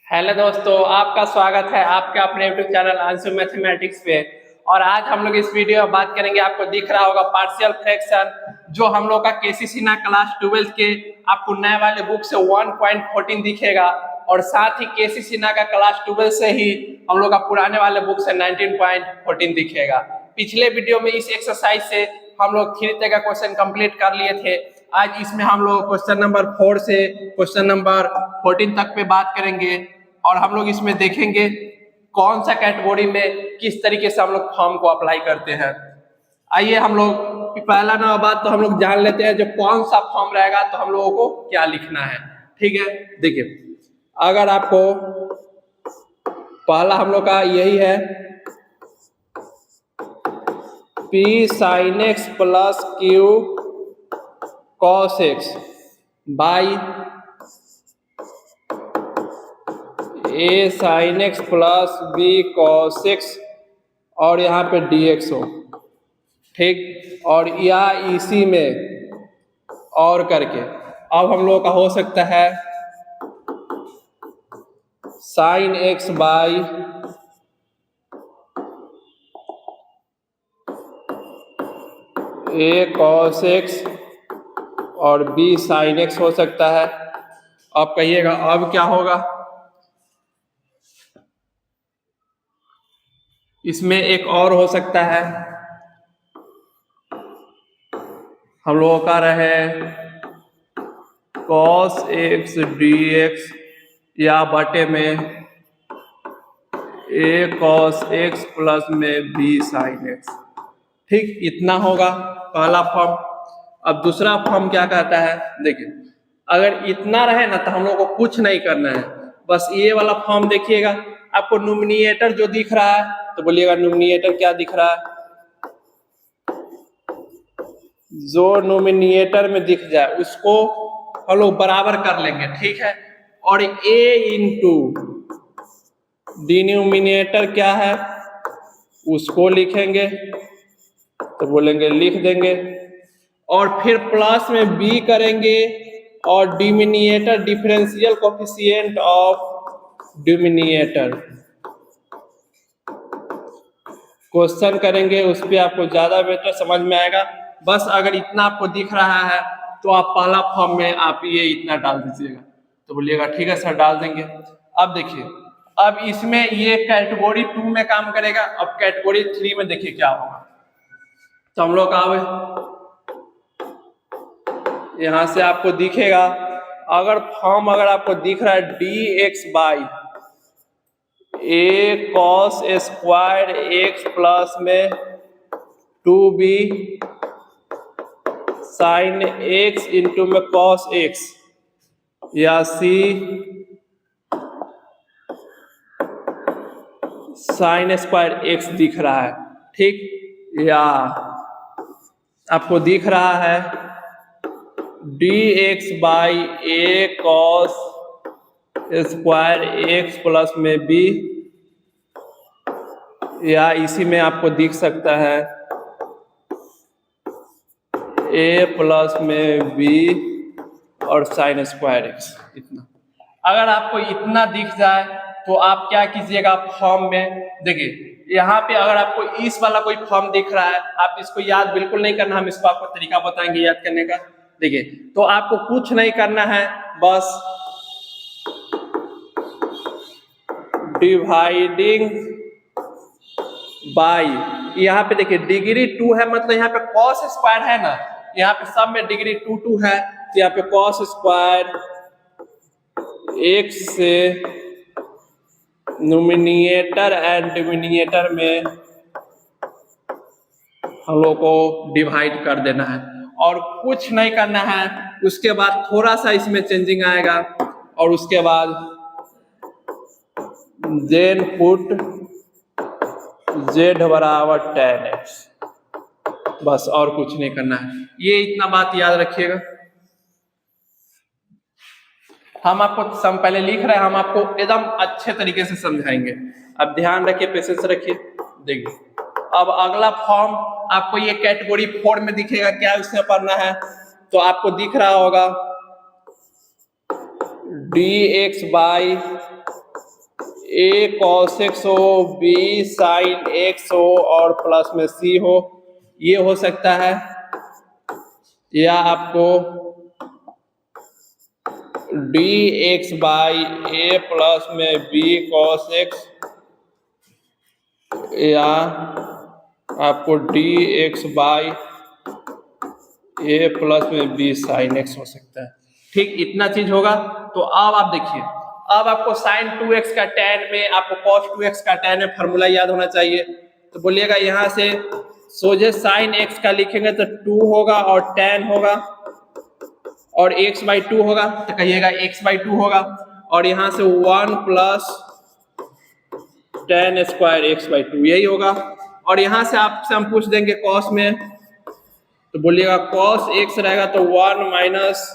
Hello दोस्तों, आपका स्वागत है आपके अपने यूट्यूब चैनल अंशु मैथमेटिक्स पे। और आज हम लोग इस वीडियो में बात करेंगे, आपको दिख रहा होगा पार्शियल फ्रैक्शन, जो हम लोग का केसी सिन्हा क्लास 12 के आपको नए वाले बुक से 1.14 दिखेगा, और साथ ही केसी सिन्हा का क्लास 12 से ही हम लोग का पुराने वाले बुक से 19.14 दिखेगा। पिछले वीडियो में इस एक्सरसाइज से हम लोग 3 तरह का क्वेश्चन कंप्लीट कर लिए थे। आज इसमें हम लोग क्वेश्चन नंबर 4 से क्वेश्चन नंबर 14 तक पे बात करेंगे, और हम लोग इसमें देखेंगे कौन सा कैटेगरी में किस तरीके से हम लोग फॉर्म को अप्लाई करते हैं। आइए हम लोग पहला नंबर बात तो हम लोग जान लेते हैं, जो कौन सा फॉर्म रहेगा तो हम लोगों को क्या लिखना है। ठीक है, देखिए अगर आपको पहला हम लोग का यही है, P sin x plus Q cos x by A sin x plus B cos x और यहाँ पे dx हो। ठीक, और या इसी में और करके अब हम लोग का हो सकता है sin x by A cos x और B sin x हो सकता है। अब कहिएगा अब क्या होगा। इसमें एक और हो सकता है, हम लोगों का रहे cos x dx या बटे में A cos x प्लस में B sin x। ठीक, इतना होगा पहला फॉर्म। अब दूसरा फॉर्म क्या कहता है, देखिए अगर इतना रहे ना तो हम लोग को कुछ नहीं करना है, बस ये वाला फॉर्म देखिएगा। आपको न्यूमिनेटर जो दिख रहा है तो बोलिएगा न्यूमिनेटर क्या दिख रहा है, जो न्यूमिनेटर में दिख जाए उसको हम लोग बराबर कर लेंगे। ठीक है, और a इंटू डिनोमिनेटर क्या है उसको लिखेंगे, तो बोलेंगे लिख देंगे, और फिर प्लस में b करेंगे और denominator differential coefficient of denominator question करेंगे, उस पर आपको ज्यादा बेटर समझ में आएगा। बस अगर इतना आपको दिख रहा है तो आप पहला फॉर्म में आप ये इतना डाल दीजिएगा, तो बोलिएगा ठीक है सर डाल देंगे। अब देखिए, अब इसमें ये कैटेगरी 2 में काम करेगा। अब कैटेगरी 3 में देखिए क्या होगा। तो हम लोग आवे यहां से आपको दिखेगा, अगर फॉर्म अगर आपको दिख रहा है dx by A cos square x plus में 2b साइन x इंटू में cos x, या c साइन स्क्वायर x दिख रहा है। ठीक, या आपको दिख रहा है dx by A cos square x plus में b, या इसी में आपको दिख सकता है a प्लस में b और साइन स्क्वायर x। इतना अगर आपको इतना दिख जाए तो आप क्या कीजिएगा, फॉर्म में देखिए यहाँ पे अगर आपको इस वाला कोई फॉर्म दिख रहा है, आप इसको याद बिल्कुल नहीं करना, हम इसको आपको तरीका बताएंगे याद करने का। देखिए तो आपको कुछ नहीं करना है, बस डिवाइडिंग बाई, यहाँ पे देखिए डिग्री 2 है, मतलब यहाँ पे कॉस स्क्वायर है ना, यहाँ पे सब में डिग्री 2 है, तो यहाँ पे कॉस स्क्वायर x से न्यूमिनेटर एंड डिनोमिनेटर में हम लोग को डिवाइड कर देना है, और कुछ नहीं करना है। उसके बाद थोड़ा सा इसमें चेंजिंग आएगा, और उसके बाद देन पुट z बराबर tan x, बस और कुछ नहीं करना है। ये इतना बात याद रखिएगा। हम आपको सम पहले लिख रहे हैं, हम आपको एकदम अच्छे तरीके से समझाएंगे। अब ध्यान रखिए, पेशेंस रखिए। देखिए अब अगला फॉर्म आपको ये कैटेगरी 4 में दिखेगा, क्या उससे पढ़ना है, तो आपको दिख रहा होगा D x by A cos x हो, बी साइन एक्स हो और प्लस में सी हो, ये हो सकता है। या आपको D x by A plus में बी कॉस एक्स, या आपको D x by A plus में बी साइन एक्स हो सकता है। ठीक, इतना चीज होगा। तो अब आप देखिए, अब आपको साइन 2x का tan में आपको cos 2x का tan में फॉर्मूला याद होना चाहिए। तो बोलिएगा यहां से सोझे साइन x का लिखेंगे तो 2 होगा और tan होगा और x/2 होगा, तो कहिएगा x/2 होगा। और यहां से 1 प्लस tan स्क्वायर x/2 यही होगा। और यहां से आपसे हम पूछ देंगे cos में, तो बोलिएगा cos x रहेगा तो 1 minus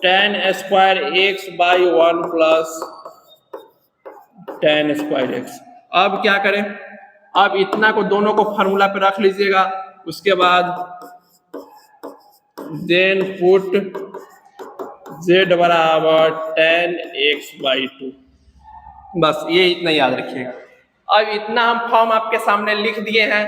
tan square x by 1 plus tan square x। अब क्या करें, अब इतना को दोनों को फॉर्मूला पे रख लीजिएगा। उसके बाद देन पुट z बराबर tan x/2, बस ये इतना याद रखिएगा। अब इतना हम फॉर्म आपके सामने लिख दिए हैं।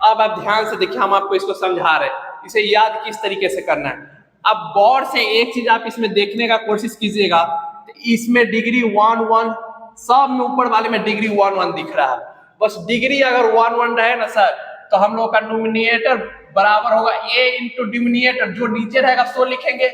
अब आप ध्यान से देखिए, हम आपको इसको समझा रहे हैं, इसे याद किस तरीके से करना है। अब गौर से एक चीज आप इसमें देखने का कोशिश कीजिएगा, तो इसमें डिग्री 1 1 सब में ऊपर वाले में डिग्री 1 1 दिख रहा है। बस डिग्री अगर 1 1 रहे ना सर, तो हम लोग का न्यूमिनेटर बराबर होगा a इंटू डिनोमिनेटर, जो नीचे रहेगा सो लिखेंगे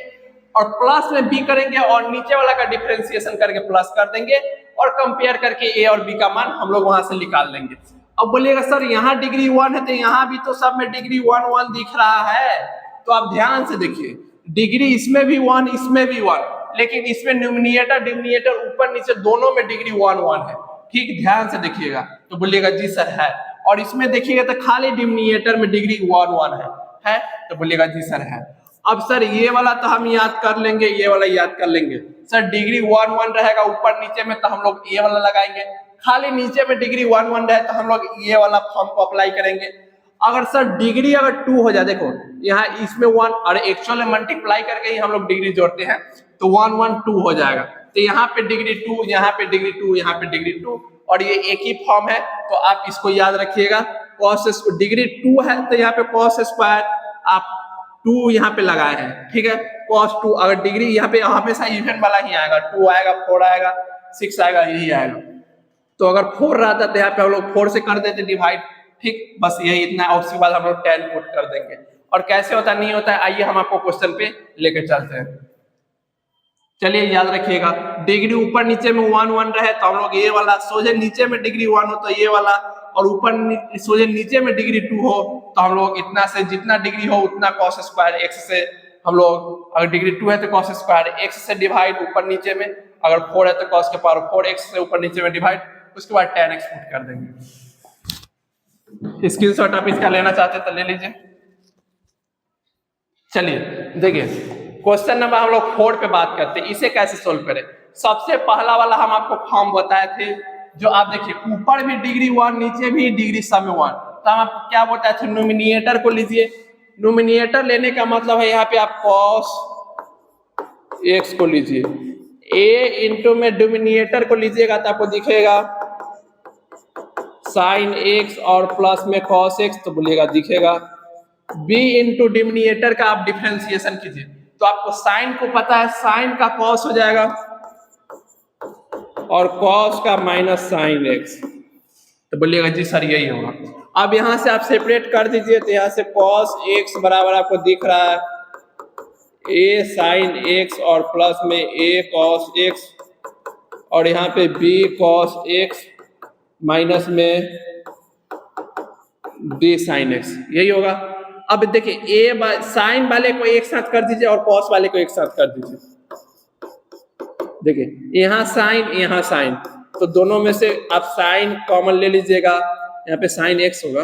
और प्लस में b करेंगे और नीचे वाला का डिफरेंशिएशन करके प्लस कर देंगे और कंपेयर करके a और b का मान हम लोग वहां से निकाल लेंगे। अब बोलिएगा सर यहाँ डिग्री 1 है तो यहाँ भी तो सब में डिग्री 1 1 दिख रहा है। तो आप ध्यान से देखिए, डिग्री इसमें भी 1 इसमें भी 1, लेकिन इसमें न्यूमिनेटर डिनोमिनेटर ऊपर नीचे दोनों में डिग्री 1 1 है। ठीक, ध्यान से देखिएगा। तो बोलिएगा जी सर है। और इसमें देखिएगा तो खाली डिनोमिनेटर में डिग्री 1 1 है? तो बोलिएगा जी सर है। अब सर ये वाला तो हम याद कर लेंगे, ये वाला याद कर लेंगे। सर डिग्री 1 1 रहेगा ऊपर नीचे में, तो हम लोग ये वाला लगाएंगे। खाली नीचे में डिग्री 1 1 रहे तो हम लोग ये वाला फॉर्म को अप्लाई करेंगे। अगर सर डिग्री अगर 2 हो जाए, देखो यहाँ इसमें 1 और एक्चुअल में मल्टीप्लाई करके ही हम लोग डिग्री जोड़ते हैं, तो 1 1 2 हो जाएगा। तो यहाँ पे डिग्री 2, यहाँ पे डिग्री 2, यहाँ पे डिग्री 2, और ये एक ही फॉर्म है। तो आप इसको याद रखिएगा। cos डिग्री 2 है तो यहाँ पे cos स्क्वायर आप 2 यहाँ पे लगाए हैं। ठीक है, cos 2 अगर डिग्री यहाँ पे हमेशा इवन वाला ही आएगा, 2 आएगा, 4 आएगा, 6 आएगा, यही आएगा। तो अगर 4 रहता तो यहाँ पे हम लोग 4 से कर देते डिवाइड। ठीक, बस यही इतना। और उसके बाद हम लोग 10 पुट कर देंगे। और कैसे होता नहीं होता है, आइए हम आपको क्वेश्चन पे लेके चलते हैं। चलिए याद रखिएगा, डिग्री ऊपर नीचे में 1 1 रहे तो हम लोग ये वाला, सोझे नीचे में डिग्री 1 हो तो ये वाला, और ऊपर सोझे नीचे में डिग्री 2 हो तो हम लोग इतना से जितना डिग्री हो उतना cos स्क्वायर x से हम लोग, अगर डिग्री 2 है तो cos स्क्वायर x से डिवाइड ऊपर नीचे में, अगर 4 है तो cos के पावर 4x से ऊपर नीचे में डिवाइड, उसके बाद tan x पुट कर देंगे। स्क्रीनशॉट आप इसका लेना चाहते तो ले लीजिए। चलिए देखिए, क्वेश्चन नंबर हम लोग 4 पे बात करते हैं, इसे कैसे सोल्व करें। सबसे पहला वाला हम आपको फॉर्म बताए थे, जो आप देखिए ऊपर भी डिग्री 1 नीचे भी डिग्री सम 1। तो हम आपको क्या बताए थे, न्यूमिनेटर को लीजिए। न्यूमिनेटर लेने का मतलब है यहाँ पे आप cos x को लीजिए, a इंटू में डिनोमिनेटर को लीजिएगा तो आपको दिखेगा साइन x और प्लस में cos x, तो बोलिएगा दिखेगा। b इंटू डिनोमिनेटर का आप डिफरेंशिएशन कीजिए, तो आपको साइन को पता है, साइन का cos हो जाएगा और cos का माइनस साइन x, तो बोलिएगा जी सर यही होगा। अब यहां से आप सेपरेट कर दीजिए, तो यहां से cos x बराबर आपको दिख रहा है a साइन x और प्लस में a cos x, और यहाँ पे b cos x माइनस में b साइन x, यही होगा। अब देखिए a साइन वाले को एक साथ कर दीजिए और cos वाले को एक साथ कर दीजिए। देखिए यहाँ साइन, तो दोनों में से आप साइन कॉमन ले लीजिएगा, यहाँ पे साइन x होगा,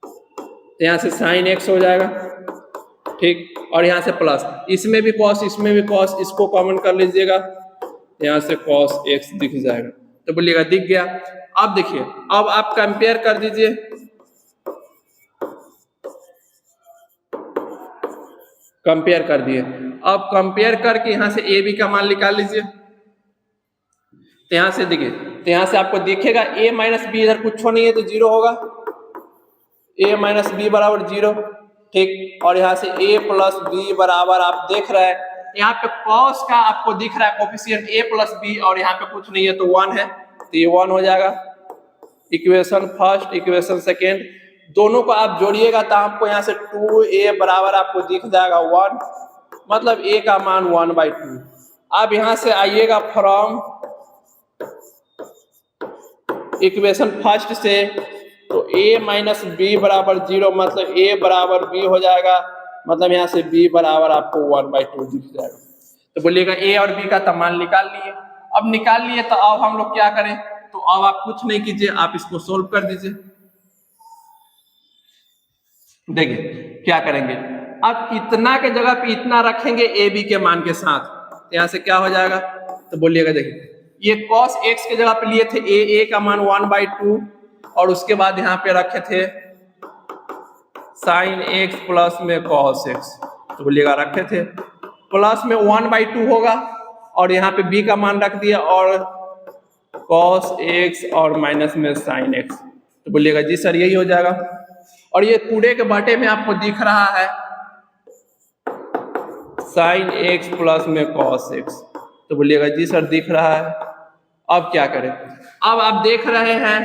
तो यहाँ से साइन x हो जाएगा। ठीक, और यहाँ से प्लस, इसमें भी cos इसमें भी cos, इसको कॉमन कर लीजिएगा, यहाँ से cos x दिख जाएगा। तो बोलिएगा दिख गया। अब देखिए, अब आप कंपेयर कर दीजिए, कंपेयर कर दिए। अब कंपेयर करके यहाँ से ए बी का मान निकाल लीजिए। तो यहाँ से देखिए, तो यहाँ से आपको दिखेगा a माइनस बी, इधर कुछ नहीं है तो 0 होगा, a माइनस बी बराबर 0, ठीक। और यहाँ से a प्लस बी बराबर आप देख रहे हैं यहाँ पे कॉस का आपको दिख रहा है कोफिशिएंट a प्लस बी, और यहाँ पे कुछ नहीं है तो 1 है, तो ये 1 हो जाएगा। इक्वेशन फर्स्ट, इक्वेशन सेकेंड दोनों को आप जोड़िएगा तो आपको यहाँ से 2a बराबर आपको दिख जाएगा 1, मतलब a का मान 1/2। अब यहाँ से आइएगा फ्रॉम इक्वेशन फर्स्ट से, तो a माइनस बी बराबर 0, मतलब a बराबर b हो जाएगा, मतलब यहाँ से b बराबर आपको 1/2 दिख जाएगा। तो बोलिएगा a और b का मान निकाल लिए। अब निकाल लिए तो अब हम लोग क्या करें, तो अब आप कुछ नहीं कीजिए, आप इसको सोल्व कर दीजिए। देखिए क्या करेंगे, अब इतना के जगह पे इतना रखेंगे a b के मान के साथ, तो यहाँ से क्या हो जाएगा, तो बोलिएगा देखिए ये cos x के जगह पे लिए थे a का मान 1/2, और उसके बाद यहाँ पे रखे थे sin x प्लस में cos x, तो बोलिएगा रखे थे प्लस में 1/2 होगा, और यहाँ पे b का मान रख दिया और cos x और माइनस में sin x, तो बोलिएगा जी सर यही हो जाएगा। और ये पूरे के बटे में आपको दिख रहा है sin x प्लस में cos x, तो बोलिएगा जी सर दिख रहा है। अब क्या करें, अब आप देख रहे हैं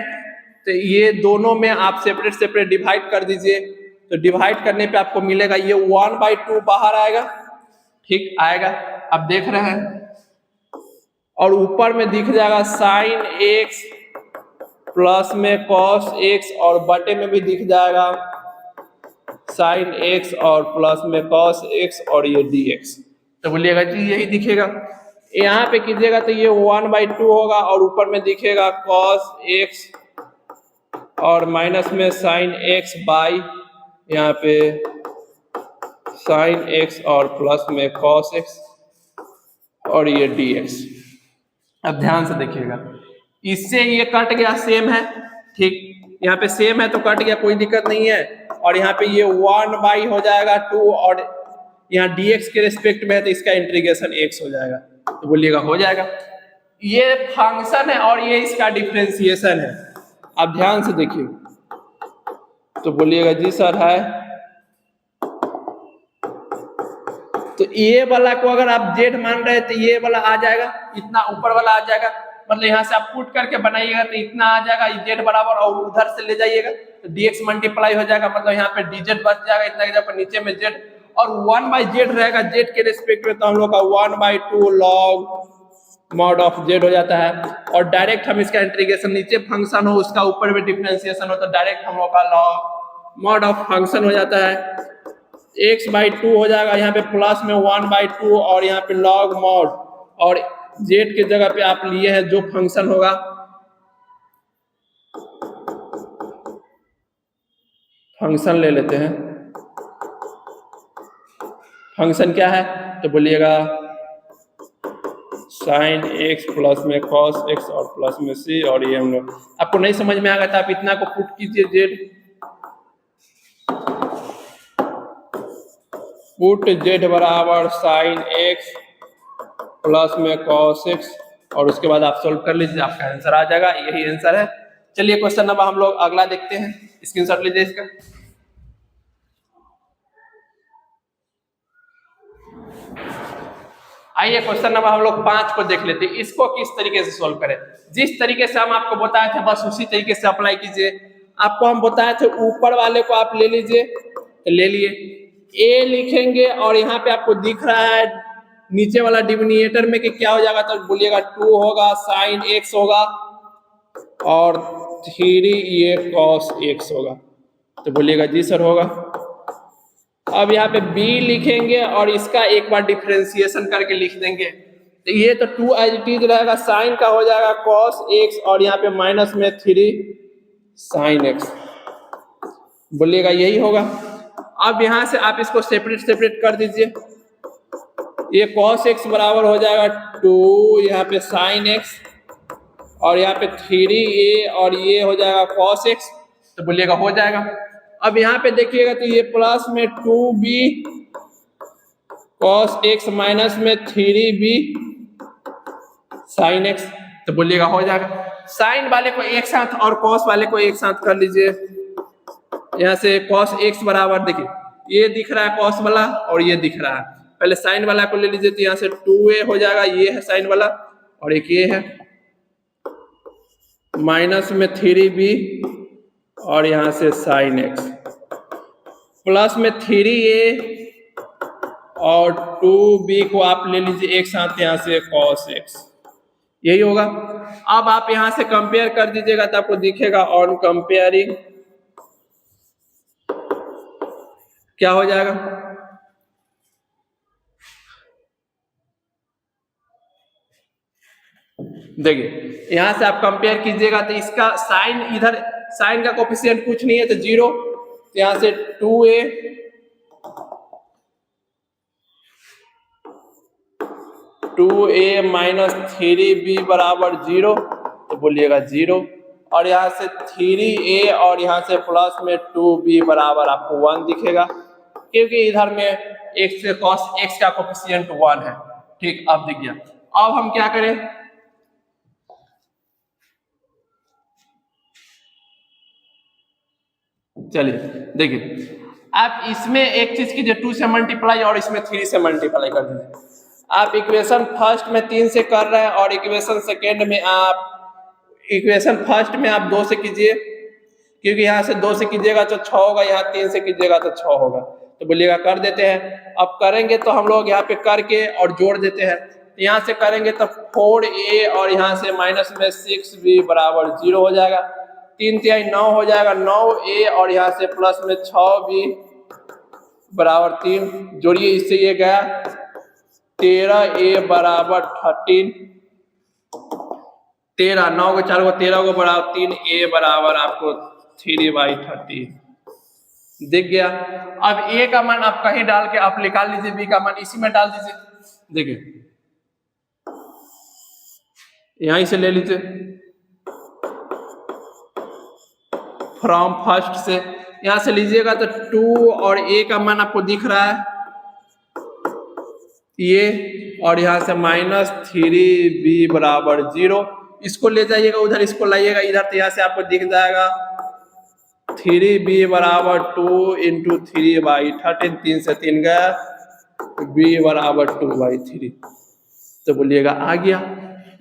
तो ये दोनों में आप सेपरेट सेपरेट डिवाइड कर दीजिए, तो डिवाइड करने पे आपको मिलेगा ये 1/2 बाहर आएगा, ठीक आएगा, आप देख रहे हैं। और ऊपर में दिख जाएगा sin x प्लस में cos x, और बटे में भी दिख जाएगा sin x और प्लस में cos x और ये dx, तो बोलिएगा जी यही दिखेगा। यहाँ पे कीजिएगा तो ये 1/2 होगा, और ऊपर में दिखेगा cos x और माइनस में sin x बाई यहाँ पे sin x और प्लस में cos x और ये dx। अब ध्यान से देखिएगा, इससे ये कट गया, सेम है, ठीक, यहाँ पे सेम है तो कट गया, कोई दिक्कत नहीं है। और यहाँ पे ये 1 हो जाएगा 2, और यहाँ dx के रिस्पेक्ट में है तो इसका इंटीग्रेशन x हो जाएगा, तो बोलिएगा हो जाएगा। ये फंक्शन है और ये इसका डिफरेंशिएशन है। अब ध्यान से देखिए, तो बोलिएगा जी सर है। तो ये वाला को अगर आप z मान रहे हैं तो ये वाला आ जाएगा, इतना ऊपर वाला आ जाएगा, मतलब यहाँ से आप पुट करके बनाइएगा तो इतना आ जाएगा z बराबर, और उधर से ले जाइएगा तो dx मल्टीप्लाई हो जाएगा, मतलब यहाँ पे dz बच जाएगा इतना के जगह पर, नीचे में z और 1/z रहेगा z के रिस्पेक्ट में, तो हम लोग का 1/2 log मॉड ऑफ z हो जाता है। और डायरेक्ट हम इसका इंटीग्रेशन, नीचे फंक्शन हो उसका ऊपर में डिफरेंशिएशन हो, तो डायरेक्ट हम लोग का log मॉड ऑफ फंक्शन हो जाता है, x/2 हो जाएगा, यहाँ पे प्लस में 1/2 और यहाँ पे log मॉड, और z के जगह पे आप लिए हैं जो फंक्शन होगा फंक्शन ले लेते हैं। फंक्शन क्या है, तो बोलिएगा sin x प्लस में cos x और प्लस में c, और ये हम लोग आपको नहीं समझ में आ गया था आप इतना को पुट कीजिए, z पुट z बराबर sin x प्लस में cos x, और उसके बाद आप सोल्व कर लीजिए, आपका आंसर आ जाएगा, यही आंसर है। चलिए क्वेश्चन नंबर हम लोग अगला देखते हैं, स्क्रीनशॉट लीजिए इसका। आइए क्वेश्चन नंबर हम लोग 5 को देख लेते हैं, इसको किस तरीके से सोल्व करें। जिस तरीके से हम आपको बताए थे बस उसी तरीके से अप्लाई कीजिए। आपको हम बताए थे ऊपर वाले को आप ले लीजिए, तो ले लिए, a लिखेंगे और यहाँ पे आपको दिख रहा है नीचे वाला डिनोमिनेटर में कि क्या हो जाएगा, तो बोलिएगा 2 होगा, sin x होगा और 3 ये cos x होगा, तो बोलिएगा जी सर होगा। अब यहाँ पे b लिखेंगे और इसका एक बार डिफरेंशिएशन करके लिख देंगे, तो ये तो 2 एज इट इज रहेगा, साइन का हो जाएगा cos x और यहाँ पे माइनस में 3 sin x, बोलिएगा यही होगा। अब यहाँ से आप इसको सेपरेट सेपरेट कर दीजिए, ये cos x बराबर हो जाएगा 2 यहाँ पे sin x और यहाँ पे 3a और ये हो जाएगा cos x, तो बोलिएगा हो जाएगा। अब यहाँ पे देखिएगा तो ये प्लस में 2b cos x माइनस में 3b sin x, तो बोलिएगा हो जाएगा। साइन वाले को एक साथ और cos वाले को एक साथ कर लीजिए। यहाँ से cos x बराबर देखिए ये दिख रहा है cos वाला और ये दिख रहा है, पहले साइन वाला को ले लीजिए तो यहाँ से 2a हो जाएगा, ये है साइन वाला और एक ये है, माइनस में 3b और यहाँ से sin x प्लस में 3a और 2b को आप ले लीजिए एक साथ यहाँ से cos x, यही होगा। अब आप यहां से कंपेयर कर दीजिएगा तो आपको दिखेगा ऑन कंपेयरिंग क्या हो जाएगा। देखिए यहां से आप कंपेयर कीजिएगा तो इसका साइन, इधर साइन का कोफिशिएंट कुछ नहीं है तो 0, तो यहां से 2a माइनस 3b बराबर 0, तो बोलिएगा 0, और यहाँ से 3a और यहाँ से प्लस में 2b बराबर आपको 1 दिखेगा, क्योंकि इधर में x से cos x का कोफिशिएंट 1 है। ठीक, अब दिख गया। अब हम क्या करें, चलिए देखिए, आप इसमें एक चीज कीजिए 2 से मल्टीप्लाई और इसमें 3 से मल्टीप्लाई कर दीजिए। आप इक्वेशन फर्स्ट में 3 से कर रहे हैं और इक्वेशन सेकेंड में आप इक्वेशन फर्स्ट में आप 2 से कीजिए, क्योंकि यहाँ से 2 से कीजिएगा तो 6 होगा, यहाँ 3 से कीजिएगा तो 6 होगा, तो बोलिएगा कर देते हैं। अब करेंगे तो हम लोग यहाँ पे करके और जोड़ देते हैं, तो यहाँ से करेंगे तो 4a और यहाँ से माइनस में 6b बराबर 0 हो जाएगा, 3 तिहाई 9 हो जाएगा, 9a और यहाँ से प्लस में 6b बराबर 3, जोड़िए इससे ये गया 13a बराबर 13, 13 9 को 4 को 13 को बराबर 3a बराबर आपको 3/13 दिख गया। अब a का मान आप कहीं डाल के आप निकाल लीजिए, b का मान इसी में डाल दीजिए। देखिए यहीं से ले लीजिए फ्रॉम फर्स्ट से, यहां से लीजिएगा तो 2 और a का मान आपको दिख रहा है ये, और यहां से माइनस 3b बराबर 0, इसको ले जाइएगा उधर, इसको लाइएगा इधर, तो यहां से आपको दिख जाएगा 3b बराबर 2 इंटू 3/13, 3 से 3 गया, b बराबर 2/3, तो बोलिएगा आ गया,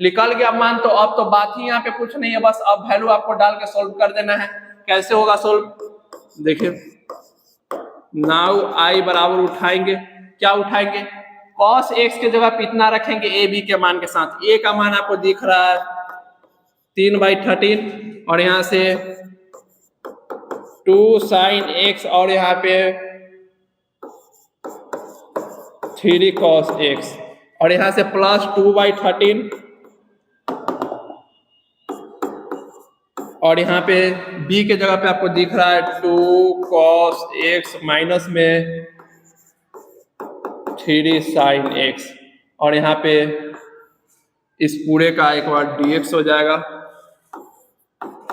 निकल गया मान। तो अब तो बात ही यहाँ पे कुछ नहीं है, बस अब वैल्यू आपको डाल के सोल्व कर देना है। कैसे होगा सोल्व, देखिए नाउ i बराबर उठाएंगे, क्या उठाएंगे, cos x के जगह पे इतना रखेंगे a b के मान के साथ, a का मान आपको दिख रहा है 3/13 और यहाँ से 2 sin x और यहाँ पे 3 cos x और यहाँ से प्लस 2/13 और यहाँ पे b के जगह पे आपको दिख रहा है 2 cos x माइनस में 3 sin x और यहाँ पे इस पूरे का एक बार dx हो जाएगा,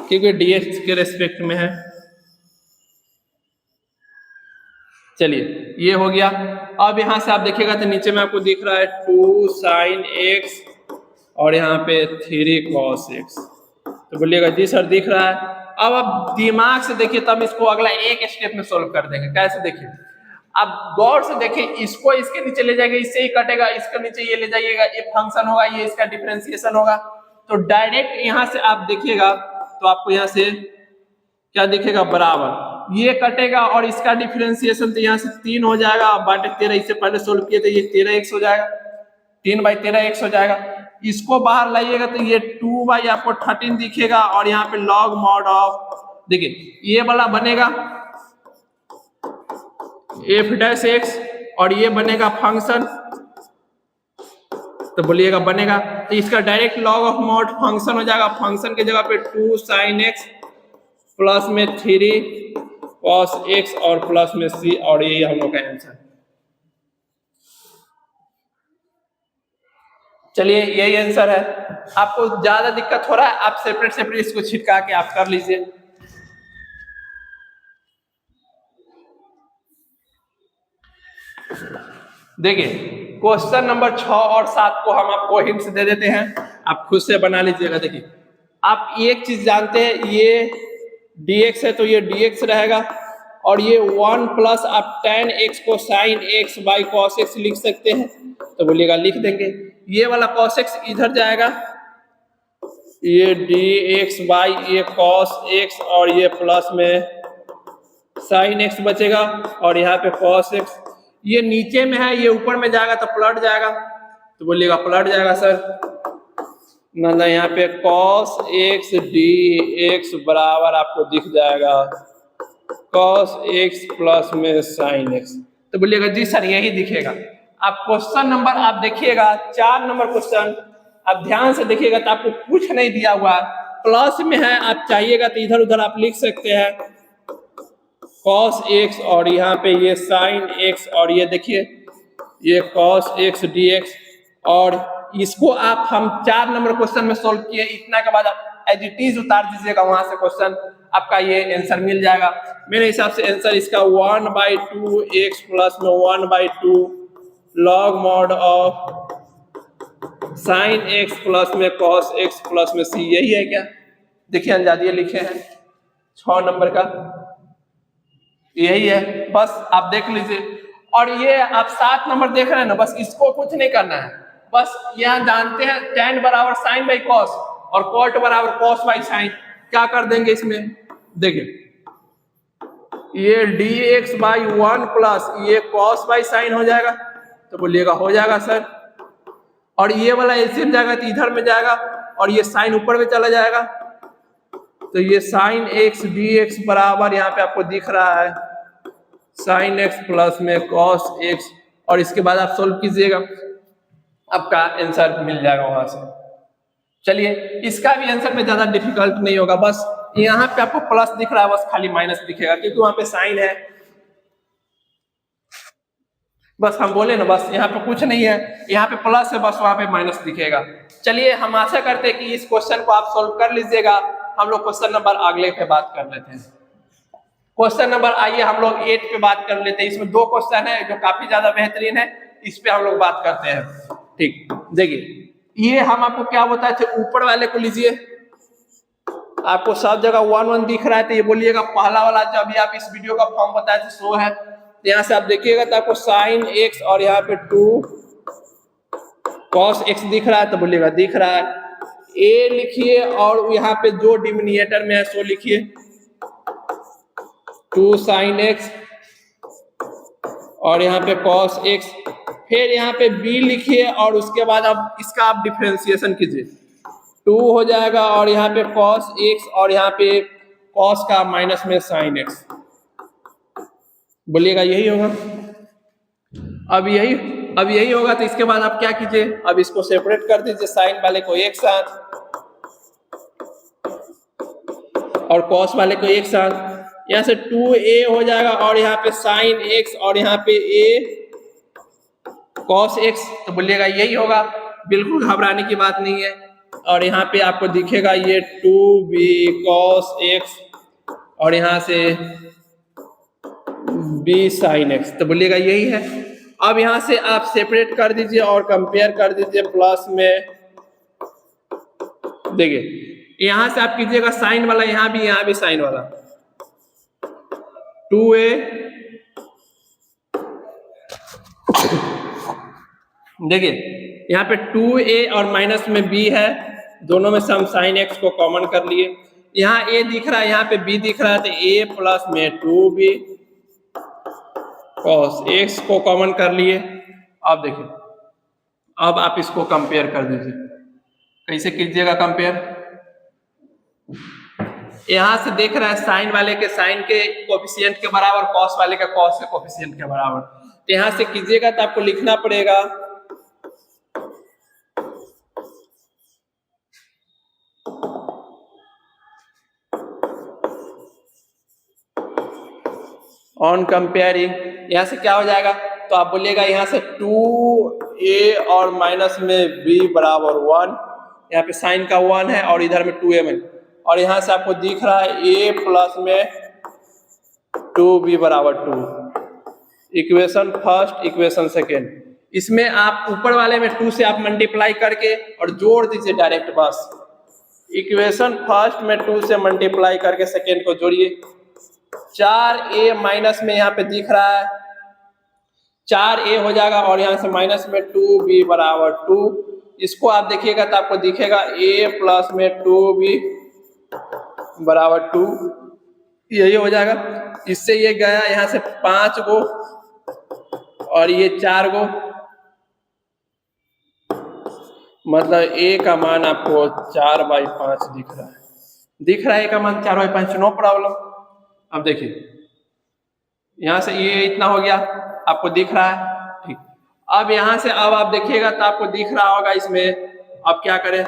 क्योंकि dx के रेस्पेक्ट में है। चलिए ये हो गया। अब यहाँ से आप देखिएगा तो नीचे में आपको दिख रहा है 2 sin x और यहाँ पे 3 cos x, तो बोलिएगा जी सर दिख रहा है। अब आप दिमाग से देखिए तब इसको अगला एक स्टेप में सोल्व कर देंगे। कैसे देखिए, अब गौर से देखिए, इसको इसके नीचे ले जाएगा, इससे ही कटेगा, इसके नीचे ये ले जाइएगा, ये फंक्शन होगा, ये इसका डिफरेंशिएशन होगा, तो डायरेक्ट यहाँ से आप देखिएगा तो आपको यहाँ से क्या दिखेगा, बराबर ये कटेगा और इसका डिफरेंशिएशन तो यहाँ से 3 हो जाएगा, बाटे 13, इससे पहले सोल्व किए थे, ये 13x हो जाएगा, 3/13x हो जाएगा। इसको बाहर लाइएगा तो ये 2 आपको 13 दिखेगा और यहाँ पे लॉग मॉड ऑफ, देखिए ये वाला बनेगा f' और ये बनेगा फंक्शन, तो बोलिएगा बनेगा, तो इसका direct log of mod function हो जाएगा। फंक्शन की जगह पे 2 sin x प्लस में 3 cos x और प्लस में c, और ये हम लोग का आंसर। चलिए यही आंसर है। आपको ज्यादा दिक्कत हो रहा है, आप सेपरेट सेपरेट इसको छिटका के आप कर लीजिए। देखिए क्वेश्चन नंबर 6 और 7 को हम आपको हिंट्स दे देते हैं, आप खुद से बना लीजिएगा। देखिए आप एक चीज जानते हैं, ये dx है तो ये dx रहेगा, और ये 1 प्लस आप tan x को sin x by cos x लिख सकते हैं, तो बोलिएगा लिख देंगे। ये वाला cos x इधर जाएगा, ये dx बाई ये cos x और ये प्लस में sin x बचेगा, और यहाँ पे cos x, ये नीचे में है ये ऊपर में जाएगा तो पलट जाएगा, तो बोलिएगा पलट जाएगा सर। ना यहाँ पे cos x dx बराबर आपको दिख जाएगा cos x प्लस में sin x, तो बोलिएगा जी सर यही दिखेगा। आप क्वेश्चन नंबर आप देखिएगा 4 नंबर क्वेश्चन, आप ध्यान से देखिएगा तो आपको कुछ नहीं दिया हुआ, प्लस में है, आप चाहिएगा तो इधर उधर आप लिख सकते हैं cos x और यहाँ पे ये sin x, और ये देखिए ये cos x dx, और इसको आप हम 4 नंबर क्वेश्चन में सोल्व किए, इतना के बाद आप एज इट इज उतार दीजिएगा वहां से क्वेश्चन, आपका ये आंसर मिल जाएगा। मेरे हिसाब से आंसर इसका 1/2 x प्लस में 1/2 log mod of sin x plus में cos x प्लस में c, यही है क्या? देखिए अंजादिये लिखे हैं 6 नंबर का, यही है, बस आप देख लीजिए। और ये आप 7 नंबर देख रहे हैं ना, बस इसको कुछ नहीं करना है, बस यहाँ जानते हैं tan बराबर sin बाई cos और cot बराबर cos बाई sin, क्या कर देंगे इसमें, देखिए ये dx बाई 1 प्लस ये cos बाई sin हो जाएगा, तो बोलिएगा हो जाएगा सर। और ये वाला एलसीएम जाएगा तो इधर में जाएगा, और ये साइन ऊपर में चला जाएगा, तो ये sin x dx बराबर यहाँ पे आपको दिख रहा है sin x प्लस में cos x, और इसके बाद आप सोल्व कीजिएगा, आपका आंसर मिल जाएगा वहां से। चलिए इसका भी आंसर में ज्यादा डिफिकल्ट नहीं होगा, बस यहाँ पे आपको प्लस दिख रहा है, बस खाली माइनस दिखेगा क्योंकि वहां पे साइन है, बस हम बोले ना, बस यहाँ पे कुछ नहीं है, यहाँ पे प्लस है, बस वहां पे माइनस दिखेगा। चलिए हम आशा करते हैं कि इस क्वेश्चन को आप सोल्व कर लीजिएगा। हम लोग क्वेश्चन नंबर अगले पे बात कर लेते हैं। क्वेश्चन नंबर आइए हम लोग 8 पे बात कर लेते हैं। इसमें 2 क्वेश्चन है जो काफी ज्यादा बेहतरीन है, इस पे हम लोग बात करते हैं। ठीक, देखिए ये हम आपको क्या बताए थे, ऊपर वाले को लीजिए, आपको सब जगह 1 1 दिख रहा है, तो ये बोलिएगा पहला वाला जो अभी आप इस वीडियो का फॉर्म बताए थे सो है, तो यहाँ से आप देखिएगा तो आपको sin x और यहाँ पे 2 cos x दिख रहा है, तो बोलिएगा दिख रहा है। a लिखिए और यहाँ पे जो डिनोमिनेटर में है सो लिखिए 2 sin x और यहाँ पे cos x, फिर यहाँ पे b लिखिए और उसके बाद अब इसका आप डिफरेंशिएशन कीजिए, 2 हो जाएगा और यहाँ पे cos x और यहाँ पे cos का माइनस में sin x, बोलिएगा यही होगा। अब यही होगा तो इसके बाद आप क्या कीजिए, अब इसको सेपरेट कर दीजिए, साइन वाले को एक साथ और cos वाले को एक साथ, यहाँ से 2a हो जाएगा और यहाँ पे sin x और यहाँ पे a cos x, तो बोलिएगा यही होगा, बिल्कुल घबराने की बात नहीं है। और यहाँ पे आपको दिखेगा ये 2b cos x और यहाँ से b sin x, तो बोलिएगा यही है। अब यहाँ से आप सेपरेट कर दीजिए और कंपेयर कर दीजिए प्लस में, देखिए यहाँ से आप कीजिएगा साइन वाला, यहाँ भी साइन वाला, 2a, देखिए यहाँ पे 2a और माइनस में b है, दोनों में से हम साइन x को कॉमन कर लिए, यहाँ a दिख रहा है यहाँ पे b दिख रहा है, तो a प्लस में 2b cos x को कॉमन कर लिए। अब देखिए अब आप इसको कंपेयर कर दीजिए, कैसे कीजिएगा कंपेयर, यहां से देख रहा है साइन वाले के साइन के कोफिशिएंट के बराबर, कॉस वाले का कॉस के कोफिशिएंट के बराबर, तो यहां से कीजिएगा तो आपको लिखना पड़ेगा ऑन कंपेयरिंग, यहाँ से क्या हो जाएगा, तो आप बोलिएगा यहाँ से 2a और माइनस में b बराबर 1, यहाँ पे साइन का 1 है और इधर में 2a में, और यहाँ से आपको दिख रहा है a प्लस में 2b बराबर 2, इक्वेशन फर्स्ट इक्वेशन सेकेंड, इसमें आप ऊपर वाले में 2 से आप मल्टीप्लाई करके और जोड़ दीजिए डायरेक्ट, बस इक्वेशन फर्स्ट में 2 से मल्टीप्लाई करके सेकेंड को जोड़िए। 4a माइनस में यहाँ पे दिख रहा है 4a हो जाएगा और यहाँ से माइनस में 2b बराबर 2। इसको आप देखिएगा तो आपको दिखेगा a प्लस में 2b बराबर 2, यही हो जाएगा। इससे ये गया यहाँ से 5 गो और ये 4 गो, मतलब a का मान आपको 4/5 दिख रहा है a का मान 4/5, नो प्रॉब्लम। अब देखिए यहाँ से ये इतना हो गया, आपको दिख रहा है, ठीक। अब यहाँ से अब आप देखिएगा तो आपको दिख रहा होगा इसमें, अब क्या करें,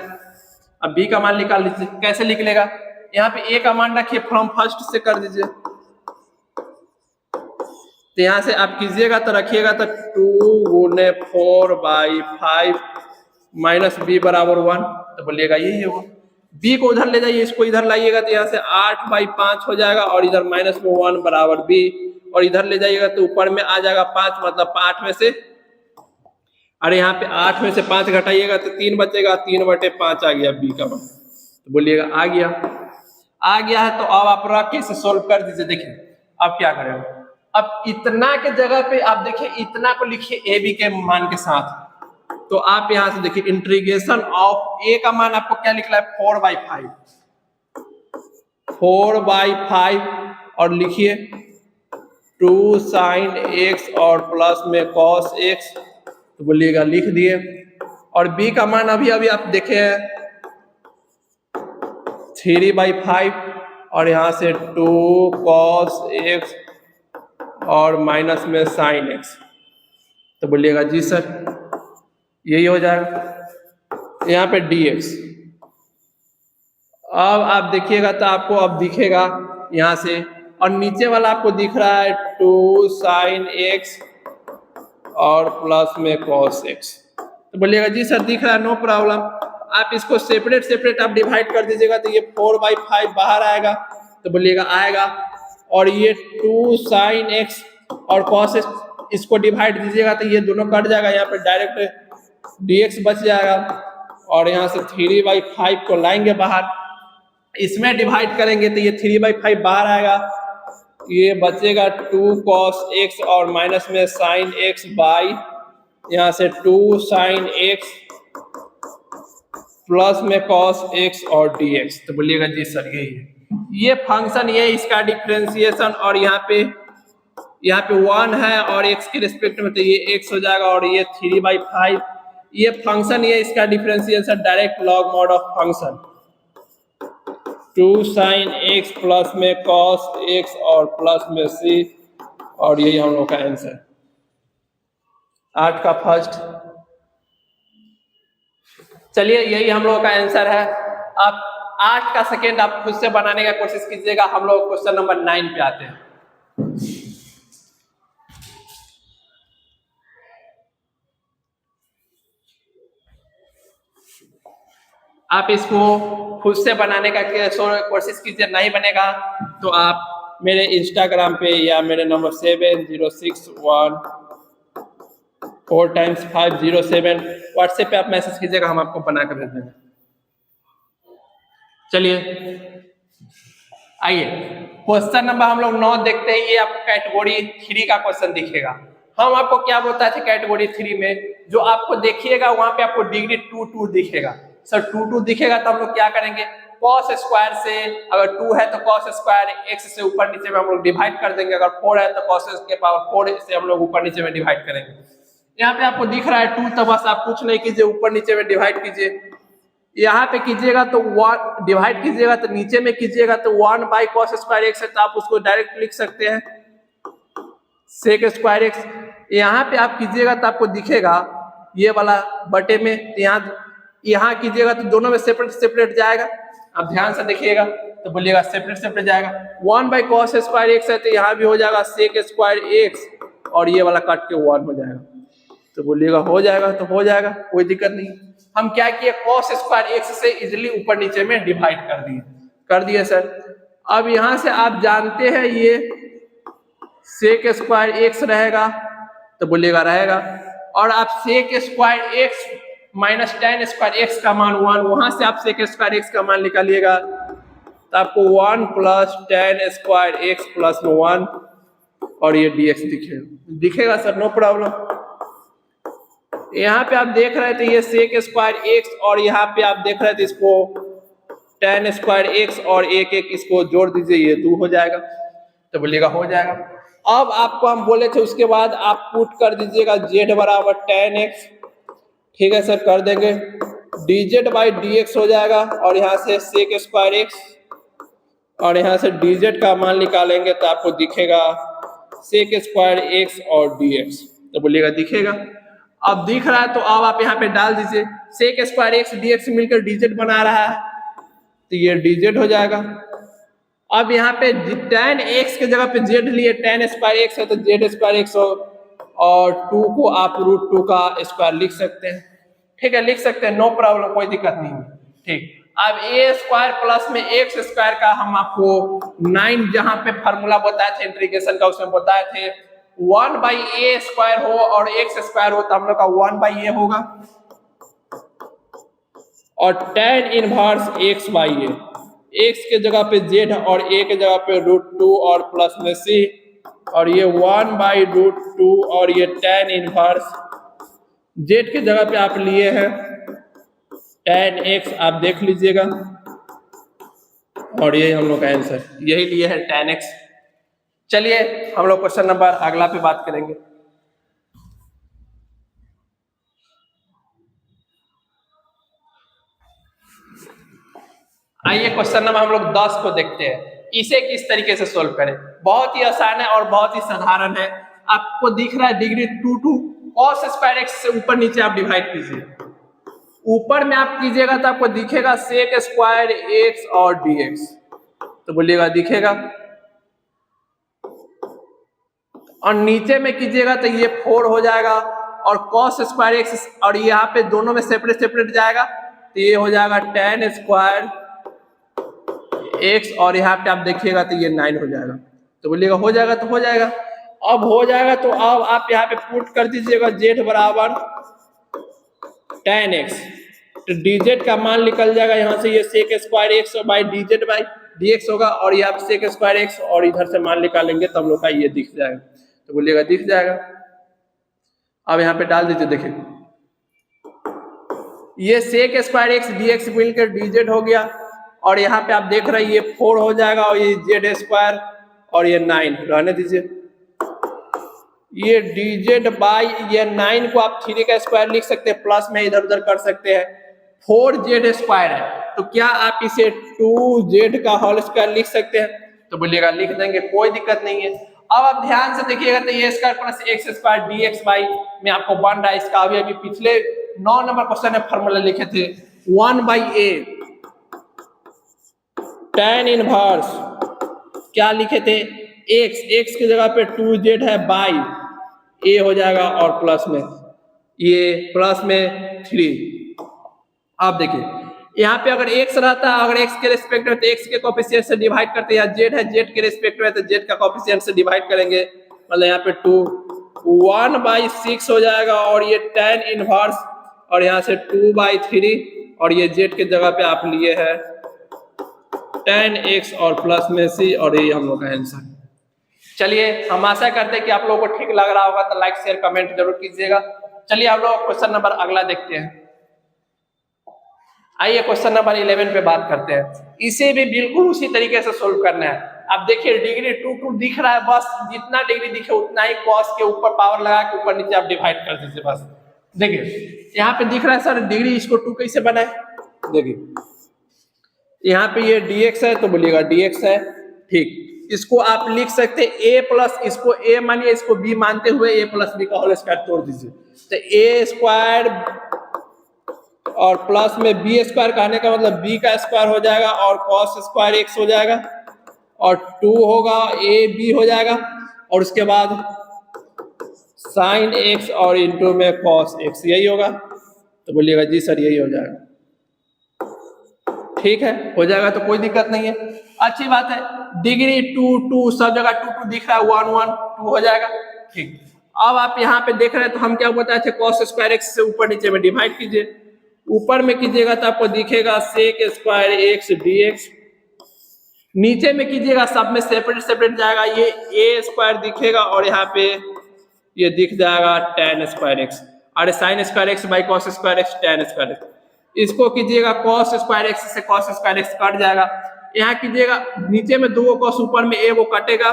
अब b का मान निकाल लीजिए। कैसे निकलेगा, यहाँ पे a का मान रखिए, फ्रॉम फर्स्ट से कर दीजिए। तो यहाँ से आप कीजिएगा तो रखिएगा तो 2 × 4/5 माइनस b बराबर 1, तो बोलिएगा यही होगा। b को उधर ले जाइए, इसको इधर लाइएगा तो यहाँ से 8/5 हो जाएगा और इधर माइनस में 1 बराबर b, और इधर ले जाइएगा तो ऊपर में आ जाएगा 5, मतलब 8 में से, अरे यहाँ पे 8 में से 5 घटाइएगा तो 3 बचेगा, 3/5 आ गया b का मान। तो बोलिएगा आ गया है। तो अब आप रख के इसे सोल्व कर दीजिए। देखिए अब क्या करेंगे, अब इतना के जगह पे आप देखिए इतना को लिखिए a b के मान के साथ। तो आप यहां से देखिए इंटीग्रेशन ऑफ a का मान आपको क्या लिखना है 4/5 और लिखिए 2 sin x और प्लस में cos x, तो बोलिएगा लिख दिए। और b का मान अभी आप देखे 3/5 और यहाँ से 2 cos x और माइनस में sin x, तो बोलिएगा जी सर यही हो जाएगा। यहाँ पे dx, अब आप देखिएगा तो आपको अब दिखेगा यहाँ से, और नीचे वाला आपको दिख रहा है 2 sin x और प्लस में cos x, तो बोलिएगा जी सर दिख रहा है, नो प्रॉब्लम। आप इसको सेपरेट आप डिवाइड कर दीजिएगा तो ये 4/5 बाहर आएगा, तो बोलिएगा आएगा। और ये 2 sin x और cos x इसको डिवाइड दीजिएगा तो ये दोनों कट जाएगा, यहाँ पे डायरेक्ट dx बच जाएगा। और यहाँ से 3/5 को लाएंगे बाहर, इसमें डिवाइड करेंगे तो ये 3/5 बाहर आएगा, ये बचेगा 2 cos x और माइनस में sin x बाई यहाँ से 2 sin x प्लस में cos x और dx, तो बोलिएगा जी सर यही है। ये फंक्शन, ये इसका डिफरेंशिएशन, और यहाँ पे 1 है और x के रिस्पेक्ट में तो ये x हो जाएगा और ये 3/5, ये फंक्शन, ये इसका differentiation direct log mod of function 2 sin x plus में cos x और प्लस में c, और यही हम लोग का आंसर 8 का फर्स्ट। चलिए यही हम लोगों का आंसर है। अब 8 का सेकेंड आप खुद से बनाने का कोशिश कीजिएगा। हम लोग क्वेश्चन नंबर 9 पे आते हैं। आप इसको खुद से बनाने का कोशिश कीजिए, नहीं बनेगा तो आप मेरे इंस्टाग्राम पे या मेरे नंबर 7061 4 times 507 व्हाट्सएप पे आप मैसेज कीजिएगा, हम आपको बना कर भेज देंगे। चलिए आइए क्वेश्चन नंबर हम लोग 9 देखते हैं। ये आपको कैटेगरी 3 का क्वेश्चन दिखेगा। हम आपको क्या बोलता है कैटेगरी 3 में, जो आपको देखिएगा वहां पे आपको डिग्री 2 दिखेगा। सर 2 दिखेगा तो हम लोग क्या करेंगे, cos स्क्वायर से, अगर 2 है तो cos स्क्वायर x से ऊपर नीचे में हम लोग डिवाइड कर देंगे, अगर 4 है तो cos के पावर 4 से हम लोग ऊपर नीचे में डिवाइड करेंगे। यहाँ पे आपको दिख रहा है 2, तो बस आप कुछ नहीं कीजिए, ऊपर नीचे में डिवाइड कीजिए। यहाँ पे कीजिएगा तो 1 डिवाइड कीजिएगा तो नीचे में कीजिएगा तो 1/cos स्क्वायर x है, तो आप उसको डायरेक्ट लिख सकते हैं sec स्क्वायर x। यहाँ पे आप कीजिएगा तो आपको दिखेगा ये वाला बटे में, यहाँ कीजिएगा तो दोनों में सेपरेट जाएगा। आप ध्यान से देखिएगा तो बोलिएगा सेपरेट जाएगा। 1/cos स्क्वायर x है तो यहाँ भी हो जाएगा sec स्क्वायर x, और ये वाला काट के 1 हो जाएगा, तो बोलिएगा हो जाएगा, तो हो जाएगा, कोई दिक्कत नहीं। हम क्या किए, cos स्क्वायर x से इजिली ऊपर नीचे में डिवाइड कर दिए सर। अब यहाँ से आप जानते हैं ये sec स्क्वायर x रहेगा, तो बोलिएगा रहेगा। और आप sec square X minus tan square X का मान 1, वहां से आप सेक स्क्वायर एक्स का मान निकालिएगा तो आपको 1 plus ten square x plus 1 और ये dx दिखेगा सर, नो प्रॉब्लम। यहाँ पे आप देख रहे थे ये सेक स्क्वायर एक्स और यहाँ पे आप देख रहे थे इसको टेन स्क्वायर एक्स और एक एक इसको जोड़ दीजिए, ये 2 हो जाएगा। तो बोलिएगा हो जाएगा। अब आपको हम बोले थे उसके बाद आप पुट कर दीजिएगा z बराबर टेन एक्स, ठीक है सर, कर देंगे dz बाई dx हो जाएगा और यहाँ से सेक स्क्वायर एक्स और यहाँ से dz का मान निकालेंगे तो आपको दिखेगा सेक स्क्वायर एक्स और dx। तो बोलिएगा दिखेगा। अब दिख रहा है तो अब आप यहाँ पे डाल दीजिए सेक स्क्वायर एक्स dx मिलकर dz बना रहा है तो ये dz हो जाएगा। अब यहाँ पे tan x के जगह पे z लिए, tan स्क्वायर x है तो z स्क्वायर x हो और 2 को आप √2 का स्क्वायर लिख सकते हैं, ठीक है, लिख सकते हैं, नो प्रॉब्लम, कोई दिक्कत नहीं है, ठीक। अब a स्क्वायर प्लस में x स्क्वायर का हम आपको 9 जहां पे फार्मूला बताए थे इंटीग्रेशन का, उसमें बताए थे 1 बाई ए स्क्वायर हो और x स्क्वायर हो तो हम लोग का 1 बाई ए होगा और tan inverse x by A, x के जगह पे z और a के जगह पे √2 और प्लस में c और ये 1 बाई √2 और ये tan इनवर्स z के जगह पे आप लिए हैं tan x, आप देख लीजिएगा और ये हम लोग का आंसर यही लिए है tan x। चलिए हम लोग क्वेश्चन नंबर अगला पे बात करेंगे। आइए क्वेश्चन नंबर हम लोग 10 को देखते हैं, इसे किस तरीके से सोल्व करें। बहुत ही आसान है और बहुत ही साधारण है। आपको दिख रहा है डिग्री 2 cos स्क्वायर एक्स से ऊपर नीचे आप डिवाइड कीजिए, ऊपर में आप कीजिएगा तो आपको दिखेगा सेक स्क्वायर एक्स और dx, तो बोलिएगा दिखेगा, और नीचे में कीजिएगा तो ये 4 हो जाएगा और cos स्क्वायर एक्स और यहाँ पे दोनों में सेपरेट सेपरेट जाएगा तो ये हो जाएगा tan स्क्वायर एक्स और यहाँ पे आप देखिएगा तो ये 9 हो जाएगा। तो बोलिएगा हो जाएगा, तो हो जाएगा। अब हो जाएगा तो अब आप यहाँ पे पुट कर दीजिएगा z बराबर tan x, तो dz का मान निकल जाएगा यहाँ से, ये sec square X by dz by dx होगा और ये आप सेक स्क्वायर एक्स और इधर से मान निकालेंगे तो हम लोग का ये दिख जाएगा। तो बोलिएगा दिख जाएगा। अब यहाँ पे डाल दीजिए, देखिए ये सेक स्क्वायर एक्स dx मिलकर dz हो गया और यहाँ पे आप देख रहे हैं ये 4 हो जाएगा और ये z स्क्वायर और ये 9 रहने दीजिए, ये dz बाई ये 9 को आप 3 का स्क्वायर लिख सकते हैं, प्लस में इधर उधर कर सकते हैं, 4z स्क्वायर है तो क्या आप इसे 2z का होल स्क्वायर लिख सकते हैं, तो बोलिएगा लिख देंगे, कोई दिक्कत नहीं है। अब आप ध्यान से देखिएगा तो ये square plus x square dx by में आपको बन रहा है, इसका अभी पिछले 9 नंबर क्वेश्चन में फॉर्मूला लिखे थे 1 बाई ए tan इनवर्स क्या लिखे थे x की जगह पे 2z है बाई a हो जाएगा और प्लस में ये प्लस में 3। आप देखिए यहाँ पे अगर x रहता है, अगर x के रिस्पेक्ट में तो x के कोफिशिएंट से डिवाइड करते हैं, या z है z के रिस्पेक्ट में तो z का कोफिशिएंट से डिवाइड करेंगे, मतलब यहाँ पे 2 1 बाई 6 हो जाएगा और ये tan इनवर्स और यहाँ से 2 बाई 3 और ये z के जगह पे आप लिए है tan x और प्लस में c और ये हम लोग का आंसर। चलिए हम आशा करते हैं कि आप लोगों को ठीक लग रहा होगा, तो लाइक शेयर कमेंट जरूर कीजिएगा। चलिए आप लोग क्वेश्चन नंबर अगला देखते हैं। आइए क्वेश्चन नंबर 11 पे बात करते हैं। इसे भी बिल्कुल उसी तरीके से सोल्व करना है। आप देखिए डिग्री 2 दिख रहा है, बस जितना डिग्री दिखे उतना ही cos के ऊपर पावर लगा के ऊपर नीचे आप डिवाइड कर दीजिए बस। देखिए यहाँ पे दिख रहा है सर डिग्री, इसको 2 कैसे बनाए, देखिए यहाँ पे ये dx है तो बोलिएगा dx है, ठीक। इसको आप लिख सकते हैं a प्लस, इसको a मानिए इसको b मानते हुए a प्लस b का होल स्क्वायर तोड़ दीजिए, तो a स्क्वायर और प्लस में b स्क्वायर कहने का मतलब b का स्क्वायर हो जाएगा और cos स्क्वायर x हो जाएगा और 2 होगा a b हो जाएगा और उसके बाद sin x और इंटू में cos x, यही होगा। तो बोलिएगा जी सर यही हो जाएगा, ठीक है, हो जाएगा तो कोई दिक्कत नहीं है, अच्छी बात है। डिग्री 2 सब जगह 2 दिख रहा है, 1 1 2 हो जाएगा, ठीक। अब आप यहाँ पे देख रहे हैं तो हम क्या बताए थे, cos स्क्वायर एक्स से ऊपर नीचे में डिवाइड कीजिए, ऊपर में कीजिएगा तो आपको दिखेगा sec स्क्वायर एक्स dx, नीचे में कीजिएगा सब में सेपरेट सेपरेट जाएगा, ये a स्क्वायर दिखेगा और यहाँ पे ये दिख जाएगा tan स्क्वायर एक्स, अरे sin square X by cos square x tan square x, इसको कीजिएगा cos स्क्वायर एक्स से cos स्क्वायर एक्स कट जाएगा, यहाँ कीजिएगा नीचे में दो cos ऊपर में a वो कटेगा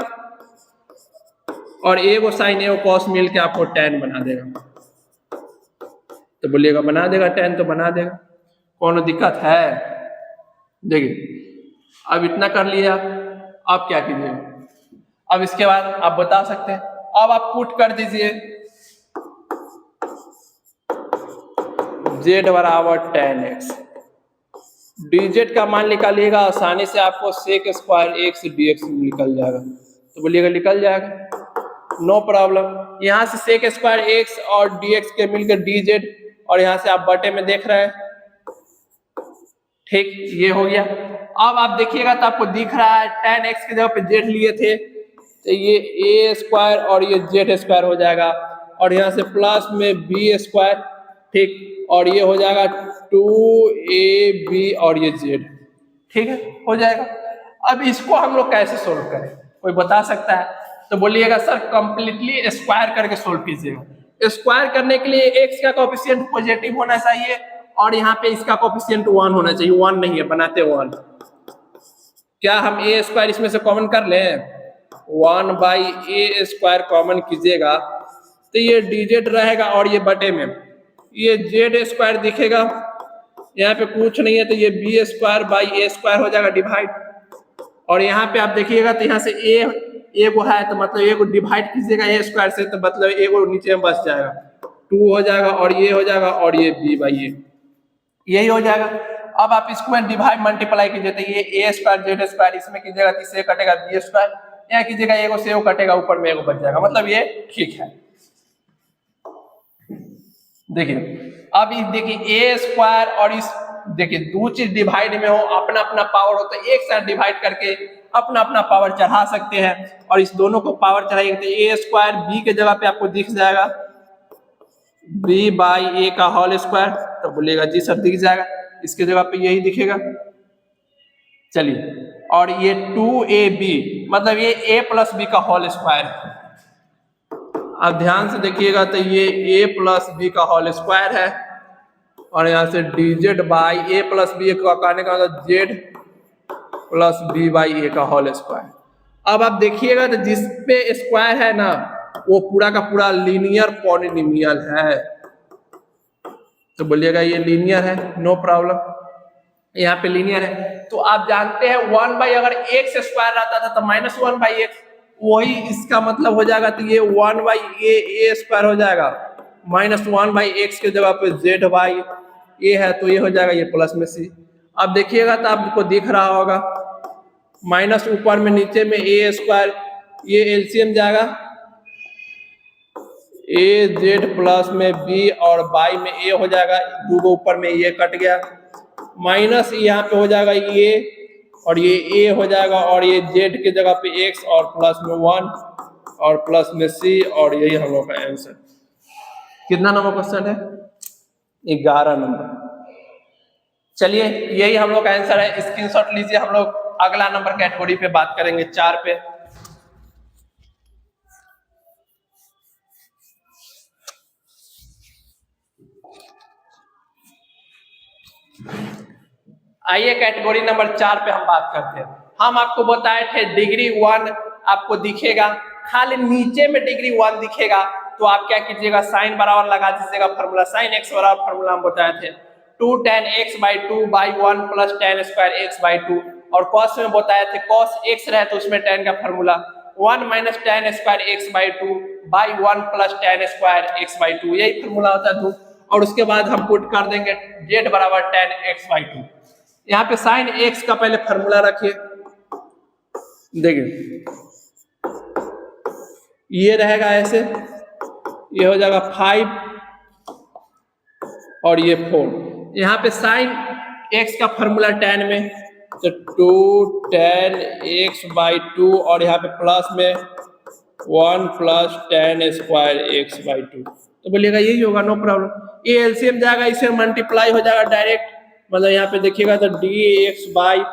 और a वो sin a वो cos मिल के आपको tan बना देगा। तो बोलिएगा बना देगा tan, तो बना देगा, कौन दिक्कत है। देखिए अब इतना कर लिया, अब क्या कीजिएगा, अब इसके बाद आप बता सकते हैं, अब आप पुट कर दीजिए z बराबर tan x, dz का मान निकालिएगा, आसानी से आपको sec स्क्वायर एक्स dx निकल जाएगा, तो बोलिएगा निकल जाएगा, नो प्रॉब्लम। यहाँ से sec स्क्वायर एक्स और dx के मिलकर dz, और यहाँ से आप बटे में देख रहे हैं, ठीक, ये हो गया। अब आप देखिएगा तो आपको दिख रहा है tan x की जगह पे z लिए थे तो ये a स्क्वायर और ये z स्क्वायर हो जाएगा, और यहाँ से प्लस में b स्क्वायर, ठीक, और ये हो जाएगा 2ab और ये z, ठीक है, हो जाएगा। अब इसको हम लोग कैसे सोल्व करें, कोई बता सकता है, तो बोलिएगा सर कंप्लीटली स्क्वायर करके सोल्व कीजिएगा। स्क्वायर करने के लिए x का कोएफिशिएंट पॉजिटिव होना चाहिए और यहाँ पे इसका कोएफिशिएंट 1 होना चाहिए, 1 नहीं है, बनाते 1। क्या हम a स्क्वायर इसमें से कॉमन कर लें, 1 बाई a स्क्वायर कॉमन कीजिएगा तो ये dz रहेगा और ये बटे में ये z स्क्वायर दिखेगा, यहाँ पे कुछ नहीं है तो ये b square by a square हो जाएगा डिवाइड, और यहाँ पे आप देखिएगा तो यहाँ से a को है तो मतलब a को डिवाइड कीजिएगा a स्क्वायर से, तो मतलब a को नीचे में बच जाएगा, 2 हो जाएगा और ये हो जाएगा और ये b बाई a, यही हो जाएगा। अब आप इसको डिवाइड मल्टीप्लाई कीजिए तो ये a स्क्वायर z स्क्वायर, इसमें कीजिएगा तो इससे कटेगा b स्क्वायर, यहाँ कीजिएगा a से कटेगा, ऊपर में बच जाएगा, मतलब ये ठीक है। देखिए अब इस देखिए a स्क्वायर और इस देखिए दो चीज डिवाइड में हो, अपना अपना पावर हो, तो एक साथ डिवाइड करके अपना अपना पावर चढ़ा सकते हैं, और इस दोनों को पावर चढ़ाएंगे तो a स्क्वायर b के जगह पे आपको दिख जाएगा b बाई a का होल स्क्वायर, तो बोलिएगा जी सर दिख जाएगा, इसके जगह पे यही दिखेगा। चलिए, और ये 2ab मतलब ये a प्लस b का होल स्क्वायर, अब ध्यान से देखिएगा तो ये a प्लस b का होल स्क्वायर है, और यहाँ से dz by a plus b का कहने का मतलब z plus b by a का होल स्क्वायर। अब आप देखिएगा तो जिसपे स्क्वायर है ना वो पूरा का पूरा लीनियर पॉलिनोमियल है, तो बोलिएगा ये लीनियर है, नो प्रॉब्लम, यहाँ पे लीनियर है। तो आप जानते हैं 1 बाई अगर x स्क्वायर रहता था तो -1 बाई x, वही इसका मतलब हो जाएगा, तो ये 1 बाई a स्क्वायर हो जाएगा, -1 बाई x के जगह पे z बाई a है तो ये हो जाएगा ये प्लस में c। अब देखिएगा तो आपको दिख रहा होगा माइनस ऊपर में नीचे में a स्क्वायर, ये एलसीएम जाएगा a z प्लस में b और बाई में a हो जाएगा, दो गो ऊपर में ये कट गया, माइनस यहाँ पे हो जाएगा ये और ये a हो जाएगा, और ये z की जगह पे x और प्लस में 1 और प्लस में c, और यही हम लोग का आंसर। कितना नंबर क्वेश्चन है, 11 नंबर। चलिए यही हम लोग का आंसर है, स्क्रीनशॉट लीजिए, हम लोग अगला नंबर कैटेगरी पे बात करेंगे, 4 पे। आइए कैटेगरी नंबर 4 पे हम बात करते हैं। हम आपको बताए थे डिग्री 1 आपको दिखेगा, खाली नीचे में डिग्री 1 दिखेगा तो आप क्या कीजिएगा, साइन बराबर लगा दीजिएगा, फार्मूला साइन एक्स बराबर फार्मूला हम बताए थे 2 tan x by 2 by 1 plus tan square X by 2, और कॉस में बताए थे कॉस x रहे तो उसमें tan का formula 1 minus tan square X by 2 by 1 plus tan square X by 2, यही फार्मूला होता है 2, और उसके बाद हम पुट कर देंगे z बराबर tan x बाई 2। यहाँ पे साइन x का पहले फार्मूला रखिए, देखिए ये रहेगा ऐसे, ये हो जाएगा 5 और ये 4, यहाँ पे साइन x का फार्मूला tan में तो 2 tan x बाई 2, और यहाँ पे प्लस में 1 plus ten square X by to. तो बोलिएगा यही होगा, नो प्रॉब्लम। ये एलसीएम जाएगा, इसे मल्टीप्लाई हो जाएगा डायरेक्ट, मतलब यहाँ पे देखिएगा तो D x by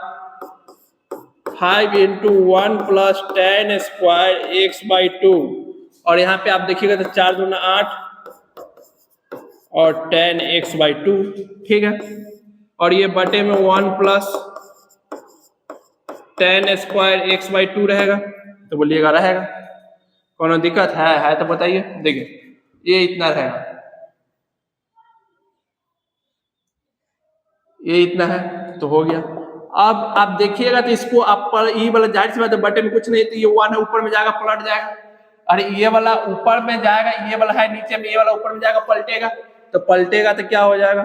5 into 1 plus ten square X by two, और यहाँ पे आप देखिएगा तो 4 दूना 8 और टेन एक्स बाई टू, ठीक है। और ये बटे में 1 plus ten square X by to रहेगा, तो बोलिएगा रहेगा। कोनो दिक्कत है तो बताइए। देखिए ये इतना रहेगा, ये इतना है तो हो गया। अब आप देखिएगा तो इसको आप पर ये वाला जाहिर सी बात है बटे में कुछ नहीं, तो ये 1 है ऊपर में जाएगा पलट जाएगा, अरे ये वाला ऊपर में जाएगा, ये वाला है नीचे में, ये वाला ऊपर में जाएगा पलटेगा, तो पलटेगा तो क्या हो जाएगा,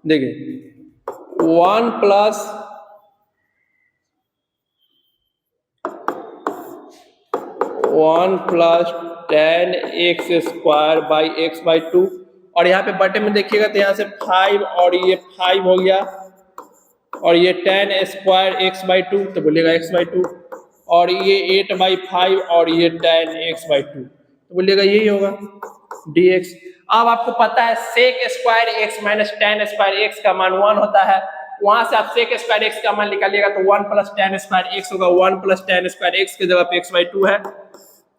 देखिए 1 plus ten x square by x by two, और यहाँ पे बटे में देखिएगा तो यहाँ से 5 और ये 5 हो गया, और ये ten square X by to, तो बोलिएगा एक्स बाई टू, और ये 8 बाई 5 और ये टेन एक्स बाई टू, तो बोलिएगा यही होगा dx। अब आपको पता है sec square X minus tan square X का मान 1 होता है, वहां से आप सेक स्क्वायर एक्स का मान निकालिएगा तो 1 प्लस टेन स्क्वायर एक्स होगा, 1 प्लस टेन स्क्वायर एक्स की जगह पे एक्स बाई टू है,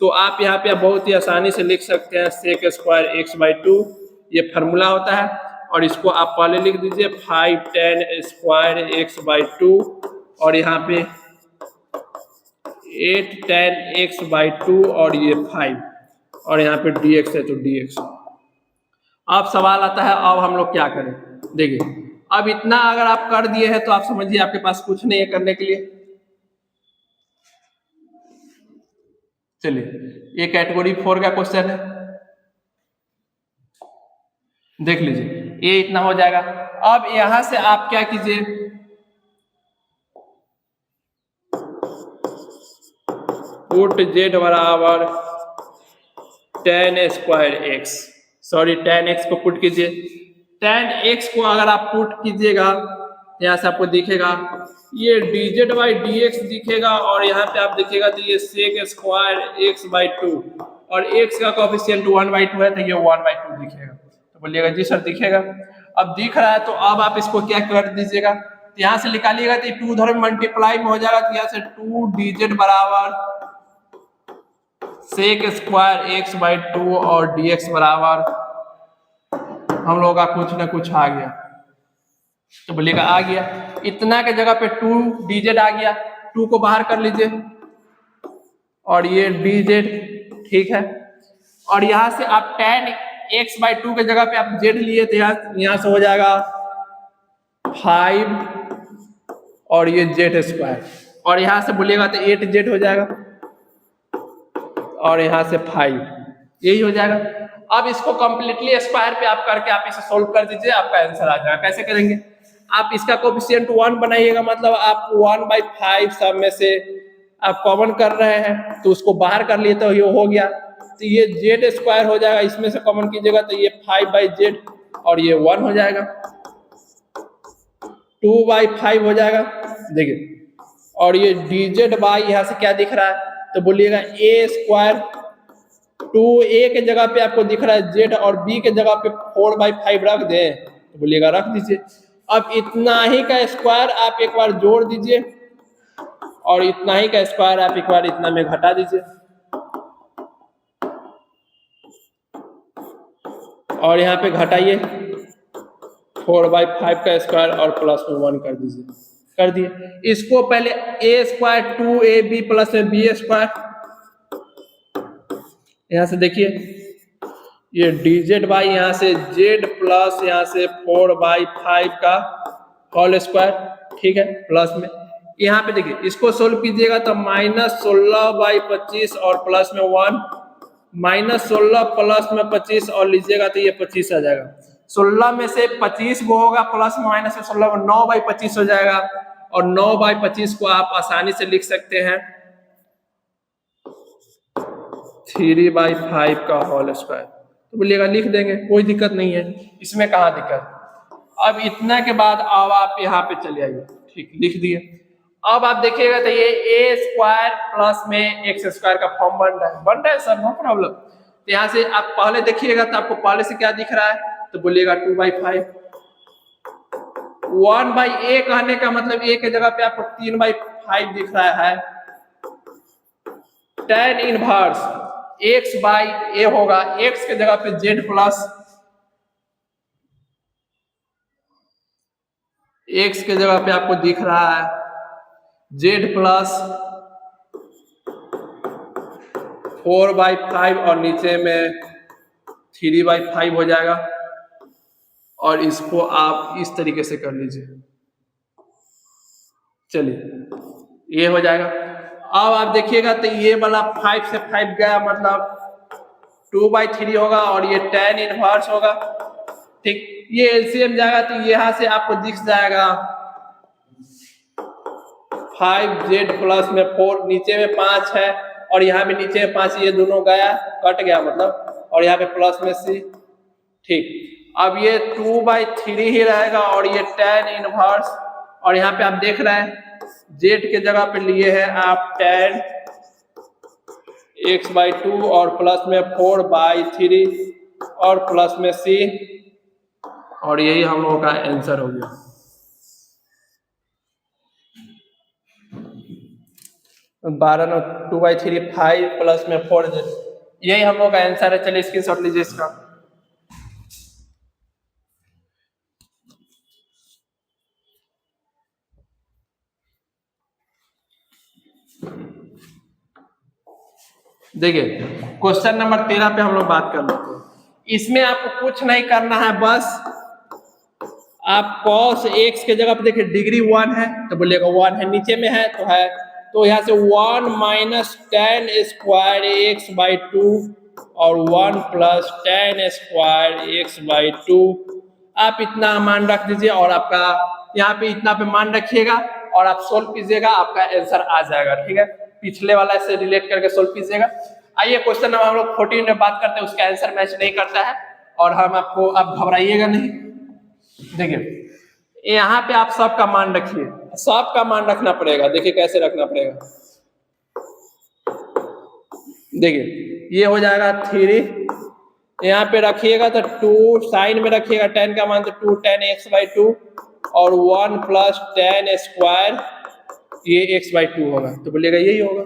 तो आप यहाँ पे बहुत ही आसानी से लिख सकते हैं sec square X by two, ये फार्मूला होता है। और इसको आप पहले लिख दीजिए 5 tan square X by two, और यहाँ पे 8 टेन एक्स बाई टू और ये 5, और यहाँ पे dx है तो dx। अब सवाल आता है अब हम लोग क्या करें। देखिए अब इतना अगर आप कर दिए हैं तो आप समझिए आपके पास कुछ नहीं है करने के लिए। चलिए ये कैटेगरी 4 का क्वेश्चन है, देख लीजिए ये इतना हो जाएगा। अब यहां से आप क्या कीजिए, पुट z बराबर ten square x, sorry ten x को पुट कीजिए। टेन एक्स को अगर आप पुट कीजिएगा यहाँ से आपको दिखेगा ये dz बाई dx दिखेगा, और यहाँ पे आप देखिएगा तो ये sec square X by two, और एक्स का कोएफिशिएंट 1/2 है तो ये 1/2 दिखेगा, तो बोलिएगा जी सर दिखेगा। अब दिख रहा है तो अब आप इसको क्या कर दीजिएगा, तो यहाँ से निकालिएगा तो 2 उधर मल्टीप्लाई में हो जाएगा, तो यहाँ से 2 dz बराबर sec square X by two और dx बराबर हम लोग का कुछ ना कुछ आ गया, तो बोलिएगा आ गया। इतना के जगह पे 2 dz आ गया, 2 को बाहर कर लीजिए और ये dz, ठीक है। और यहाँ से आप tan x बाई टू के जगह पे आप z लिए तो यहाँ से हो जाएगा 5 और ये z स्क्वायर, और यहाँ से बोलिएगा तो 8z हो जाएगा, और यहाँ से 5, यही हो जाएगा। अब इसको कंप्लीटली स्क्वायर पे आप करके आप इसे सोल्व कर दीजिए, आपका आंसर आ जाएगा। कैसे करेंगे, आप इसका कोएफिशिएंट 1 बनाइएगा, मतलब आप 1/5 सब में से आप कॉमन कर रहे हैं तो उसको बाहर कर लिए तो ये हो गया, तो ये z स्क्वायर हो जाएगा, इसमें से कॉमन कीजिएगा तो ये 5/z और ये 1 हो जाएगा, 2/5 हो जाएगा, देखिए। और ये dz बाई यहाँ से क्या दिख रहा है, तो बोलिएगा a स्क्वायर, 2a के जगह पे आपको दिख रहा है z, और b के जगह पे 4/5 रख दें, तो बोलिएगा रख दीजिए। अब इतना ही का स्क्वायर आप एक बार जोड़ दीजिए, और इतना ही का स्क्वायर आप एक बार इतना में घटा दीजिए, और यहाँ पे घटाइए 4/5 का स्क्वायर और प्लस में 1 कर दीजिए, कर दिए। इसको पहले a स्क्वायर 2ab प्लस में b स्क्वायर, यहाँ से देखिए ये dz बाई यहाँ से z प्लस यहाँ से 4/5 का होल स्क्वायर, ठीक है, प्लस में यहाँ पे देखिए इसको सोल्व कीजिएगा तो -16/25 और प्लस में 1, -16 प्लस में 25 और लीजिएगा तो ये 25 आ जाएगा। 16 में से 25 वो होगा प्लस में माइनस में 16 में 9/25 हो जाएगा, और 9/25 को आप आसानी से लिख सकते हैं 3/5 का होल स्क्वायर, तो बोलिएगा लिख देंगे, कोई दिक्कत नहीं है, इसमें कहाँ दिक्कत। अब इतना के बाद अब आप यहाँ पे चले आइए, ठीक, लिख दिए। अब आप देखिएगा तो ये ए स्क्वायर प्लस में एक्स स्क्वायर का फॉर्म बन रहा है सर, नो प्रॉब्लम। तो यहाँ से आप पहले देखिएगा तो आपको पहले से क्या दिख रहा है, तो बोलिएगा 2/5। 1/a कहने का मतलब a के जगह पे आपको 3/5 दिख रहा है। tan इनवर्स x/a होगा, x के जगह पे z प्लस x के जगह पे आपको दिख रहा है z प्लस 4/5 और नीचे में 3/5 हो जाएगा। और इसको आप इस तरीके से कर लीजिए, चलिए ये हो जाएगा। अब आप देखिएगा तो ये वाला 5 से 5 गया मतलब 2/3 होगा और ये tan इनवर्स होगा, ठीक। ये एलसीएम जाएगा तो यहां से आपको दिख जाएगा 5z प्लस में 4, नीचे में 5 है और यहाँ पे नीचे में 5, ये दोनों गया कट गया मतलब, और यहाँ पे प्लस में c, ठीक। अब ये 2/3 ही रहेगा और ये tan इनवर्स, और यहाँ पे आप देख रहे हैं z के जगह पे लिए हैं आप tan x/2 और प्लस में 4/3 और प्लस में c, और यही हम लोगों का आंसर हो गया। बारह 2/3 5 प्लस में 4z, यही हम लोग का आंसर है। चलिए स्क्रीनशॉट लीजिए इसका। देखिए क्वेश्चन नंबर 13 पे हम लोग बात कर लेते हैं। इसमें आपको कुछ नहीं करना है, बस आप cos x के जगह पे देखिए डिग्री 1 है तो बोलिएगा 1 है, नीचे में है तो यहाँ से 1 माइनस tan स्क्वायर x/2 और 1 प्लस tan स्क्वायर x/2, आप इतना मान रख दीजिए और आपका यहाँ पे इतना पे मान रखिएगा और आप सोल्व कीजिएगा, आपका आंसर आ जाएगा, ठीक है। पिछले वाला से रिलेट करके सोल्व कीजिएगा। आइए क्वेश्चन नंबर हम लोग 14 में बात करते हैं, उसका आंसर मैच नहीं करता है और हम आपको, आप घबराइएगा नहीं। देखिए यहाँ पे आप सबका मान रखिए, सबका मान रखना पड़ेगा। देखिए कैसे रखना पड़ेगा, देखिए ये हो जाएगा 3, यहाँ पे रखिएगा तो 2, साइन में रखिएगा tan का मान तो 2 tan x/2 और 1 प्लस tan स्क्वायर ये x/2 होगा, तो बोलिएगा यही होगा।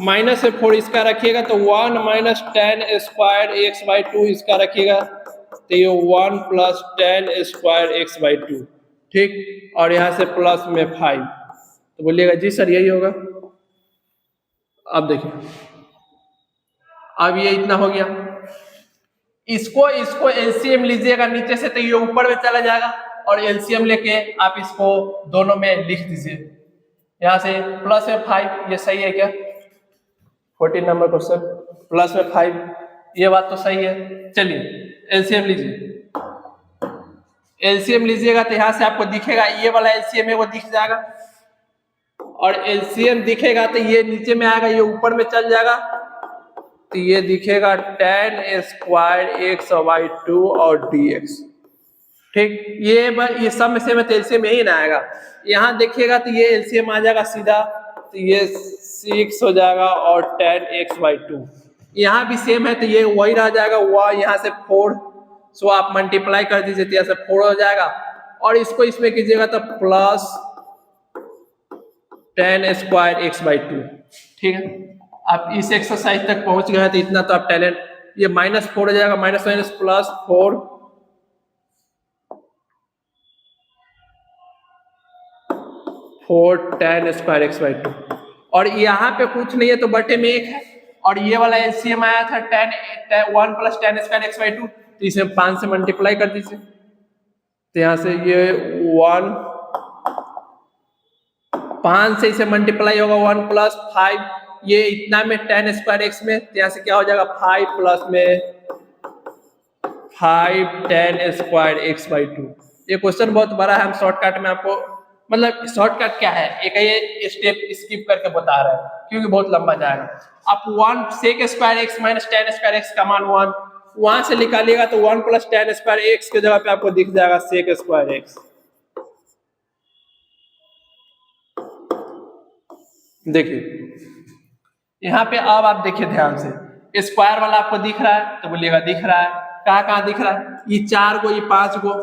माइनस से 4 इसका रखिएगा तो 1 माइनस tan स्क्वायर x/2 इसका रखिएगा तो ये 1 प्लस tan स्क्वायर x/2, ठीक। और यहाँ से प्लस में 5, तो बोलिएगा जी सर यही होगा। अब देखिए अब ये इतना हो गया, इसको एलसीएम लीजिएगा नीचे से तो ये ऊपर में चला जाएगा और एलसीएम लेके आप इसको दोनों में लिख दीजिए। यहाँ से प्लस में 5, ये सही है क्या? 14 नंबर क्वेश्चन प्लस में 5, ये बात तो सही है। चलिए एलसीएम लीजिए, एलसीएम लीजिएगा तो यहाँ से आपको दिखेगा ये वाला एलसीएम है वो दिख जाएगा, और एलसीएम दिखेगा तो ये नीचे में आएगा, ये ऊपर में चल जाएगा तो ये दिखेगा tan स्क्वायर x/2 और dx, ठीक। ये सब में से एलसीएम यही ना आएगा, यहाँ देखिएगा तो ये एलसीएम आ जाएगा सीधा, तो ये 6 हो जाएगा और tan x/2 यहाँ भी सेम है तो ये वही रह जाएगा, वह यहाँ से 4, सो आप मल्टीप्लाई कर दीजिए तो यहाँ से 4 हो जाएगा और इसको इसमें कीजिएगा तो प्लस tan स्क्वायर x/2, ठीक है। आप इस एक्सरसाइज तक पहुंच गए हैं तो इतना तो आप टैलेंट, ये -4 हो जाएगा, minus minus plus 4 tan square x/2, और यहाँ पे कुछ नहीं है तो बटे में 1 है, और ये वाला एलसीएम आया था 1 प्लस tan स्क्वायर x/2, तो इसे 5 से मल्टीप्लाई कर दीजिए तो यहाँ से ये 1, 5 से इसे मल्टीप्लाई होगा 1 प्लस 5, ये इतना में tan स्क्वायर x में, तो यहाँ से क्या हो जाएगा 5 प्लस में 5 tan स्क्वायर x/2। ये क्वेश्चन बहुत बड़ा है, हम शॉर्टकट में आपको, मतलब शॉर्टकट क्या है, एक ये स्टेप स्किप करके बता रहे हैं क्योंकि बहुत लंबा जाएगा। आप 1 sec square x minus tan square x का मान 1 वहां से निकालिएगा तो 1 प्लस tan स्क्वायर x के जगह पे आपको दिख जाएगा sec स्क्वायर x। देखिए यहाँ पे अब आप देखिए ध्यान से, स्क्वायर वाला आपको दिख रहा है तो बोलिएगा दिख रहा है। कहाँ कहाँ दिख रहा है? ये 4 गो, ये 5 गो,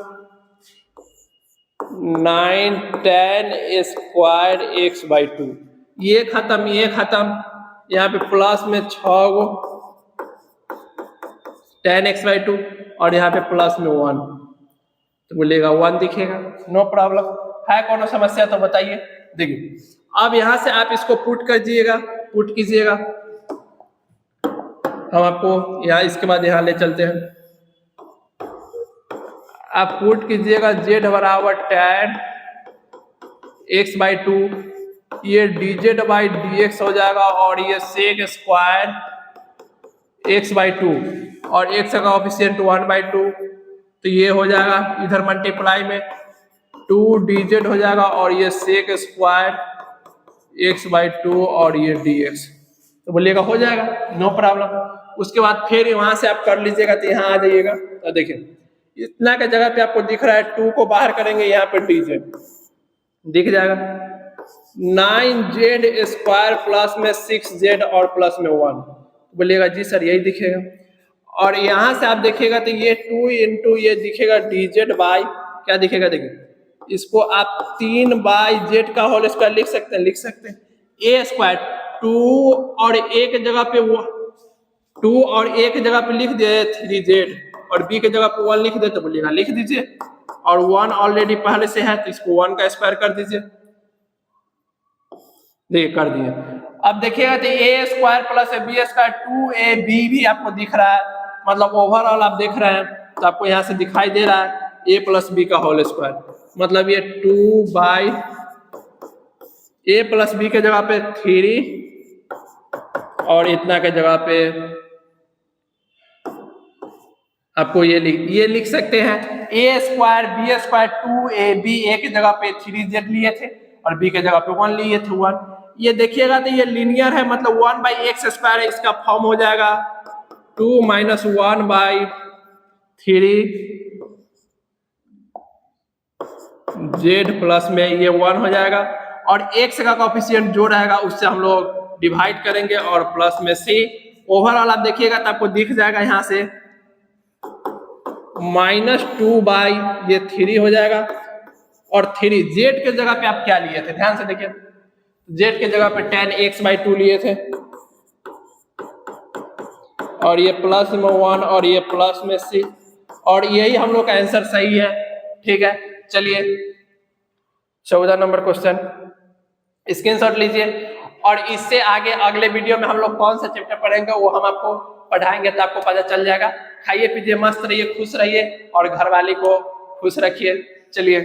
9 10 स्क्वायर x/2, ये खत्म, ये खत्म। यहाँ पे प्लस में 6 गो 10x/2 और यहाँ पे प्लस में 1, तो बोलिएगा 1 दिखेगा। नो प्रॉब्लम है, कोनो समस्या तो बताइए। देखिए अब यहाँ से आप इसको पुट कर दिएगा, पुट कीजिएगा। हम आपको यहाँ इसके बाद यहाँ ले चलते हैं। आप पुट कीजिएगा z बराबर tan x/2, ये dz/dx हो जाएगा और ये sec स्क्वायर x/2 और x का कोएफिशिएंट 1/2, तो ये हो जाएगा इधर मल्टीप्लाई में 2dz हो जाएगा और ये sec स्क्वायर x/2 और ये dx, तो बोलिएगा हो जाएगा, नो प्रॉब्लम। उसके बाद फिर वहां से आप कर लीजिएगा तो यहाँ आ जाइएगा। तो देखिए इतना के जगह पे आपको दिख रहा है 2 को बाहर करेंगे, यहाँ पे dz दिख जाएगा। 9z स्क्वायर प्लस में 6z और प्लस में 1, बोलिएगा जी सर यही दिखेगा। और यहाँ से आप देखिएगा तो ये 2 इंटू ये दिखेगा dz बाई क्या दिखेगा, देखिए इसको आप 3/z का होल स्क्वायर लिख सकते हैं, लिख सकते हैं। a स्क्वायर 2 और एक जगह पे 2 और एक जगह पे लिख दिए 3z और b के जगह पे 1 लिख दे, तो बोलिएगा लिख दीजिए। और 1 ऑलरेडी पहले से है तो इसको 1 का स्क्वायर कर दीजिए। देखिए कर दिए। अब देखिएगा तो a square plus b square 2ab भी आपको दिख रहा है, मतलब ओवरऑल आप देख रहे हैं तो आपको यहाँ से दिखाई दे रहा है a प्लस b का होल स्क्वायर, मतलब ये 2 बाई a प्लस b के जगह पे 3 और इतना के जगह पे आपको ये लिख सकते हैं a square b square 2ab, a की जगह पे 3z लिए थे और b के जगह पे 1 लिए थे 1। ये देखिएगा तो ये लीनियर है, मतलब 1/x स्क्वायर है, इसका फॉर्म हो जाएगा 2 - 1/3z प्लस में ये 1 हो जाएगा और x का कोएफिशिएंट जो रहेगा उससे हम लोग डिवाइड करेंगे और प्लस में c। ओवरऑल आप देखिएगा तो आपको दिख जाएगा यहाँ से -2 ये 3 हो जाएगा और 3 z के जगह पे आप क्या लिए थे, ध्यान से देखिए, z के जगह पे tan x/2 लिए थे और ये प्लस में 1 और ये प्लस में c, और यही हम लोग का आंसर सही है। ठीक है, चलिए 14 नंबर क्वेश्चन स्क्रीनशॉट लीजिए। और इससे आगे अगले वीडियो में हम लोग कौन सा चैप्टर पढ़ेंगे वो हम आपको पढ़ाएंगे, तो आपको पता चल जाएगा। खाइए पीजिए, मस्त रहिए, खुश रहिए और घर वाले को खुश रखिए। चलिए।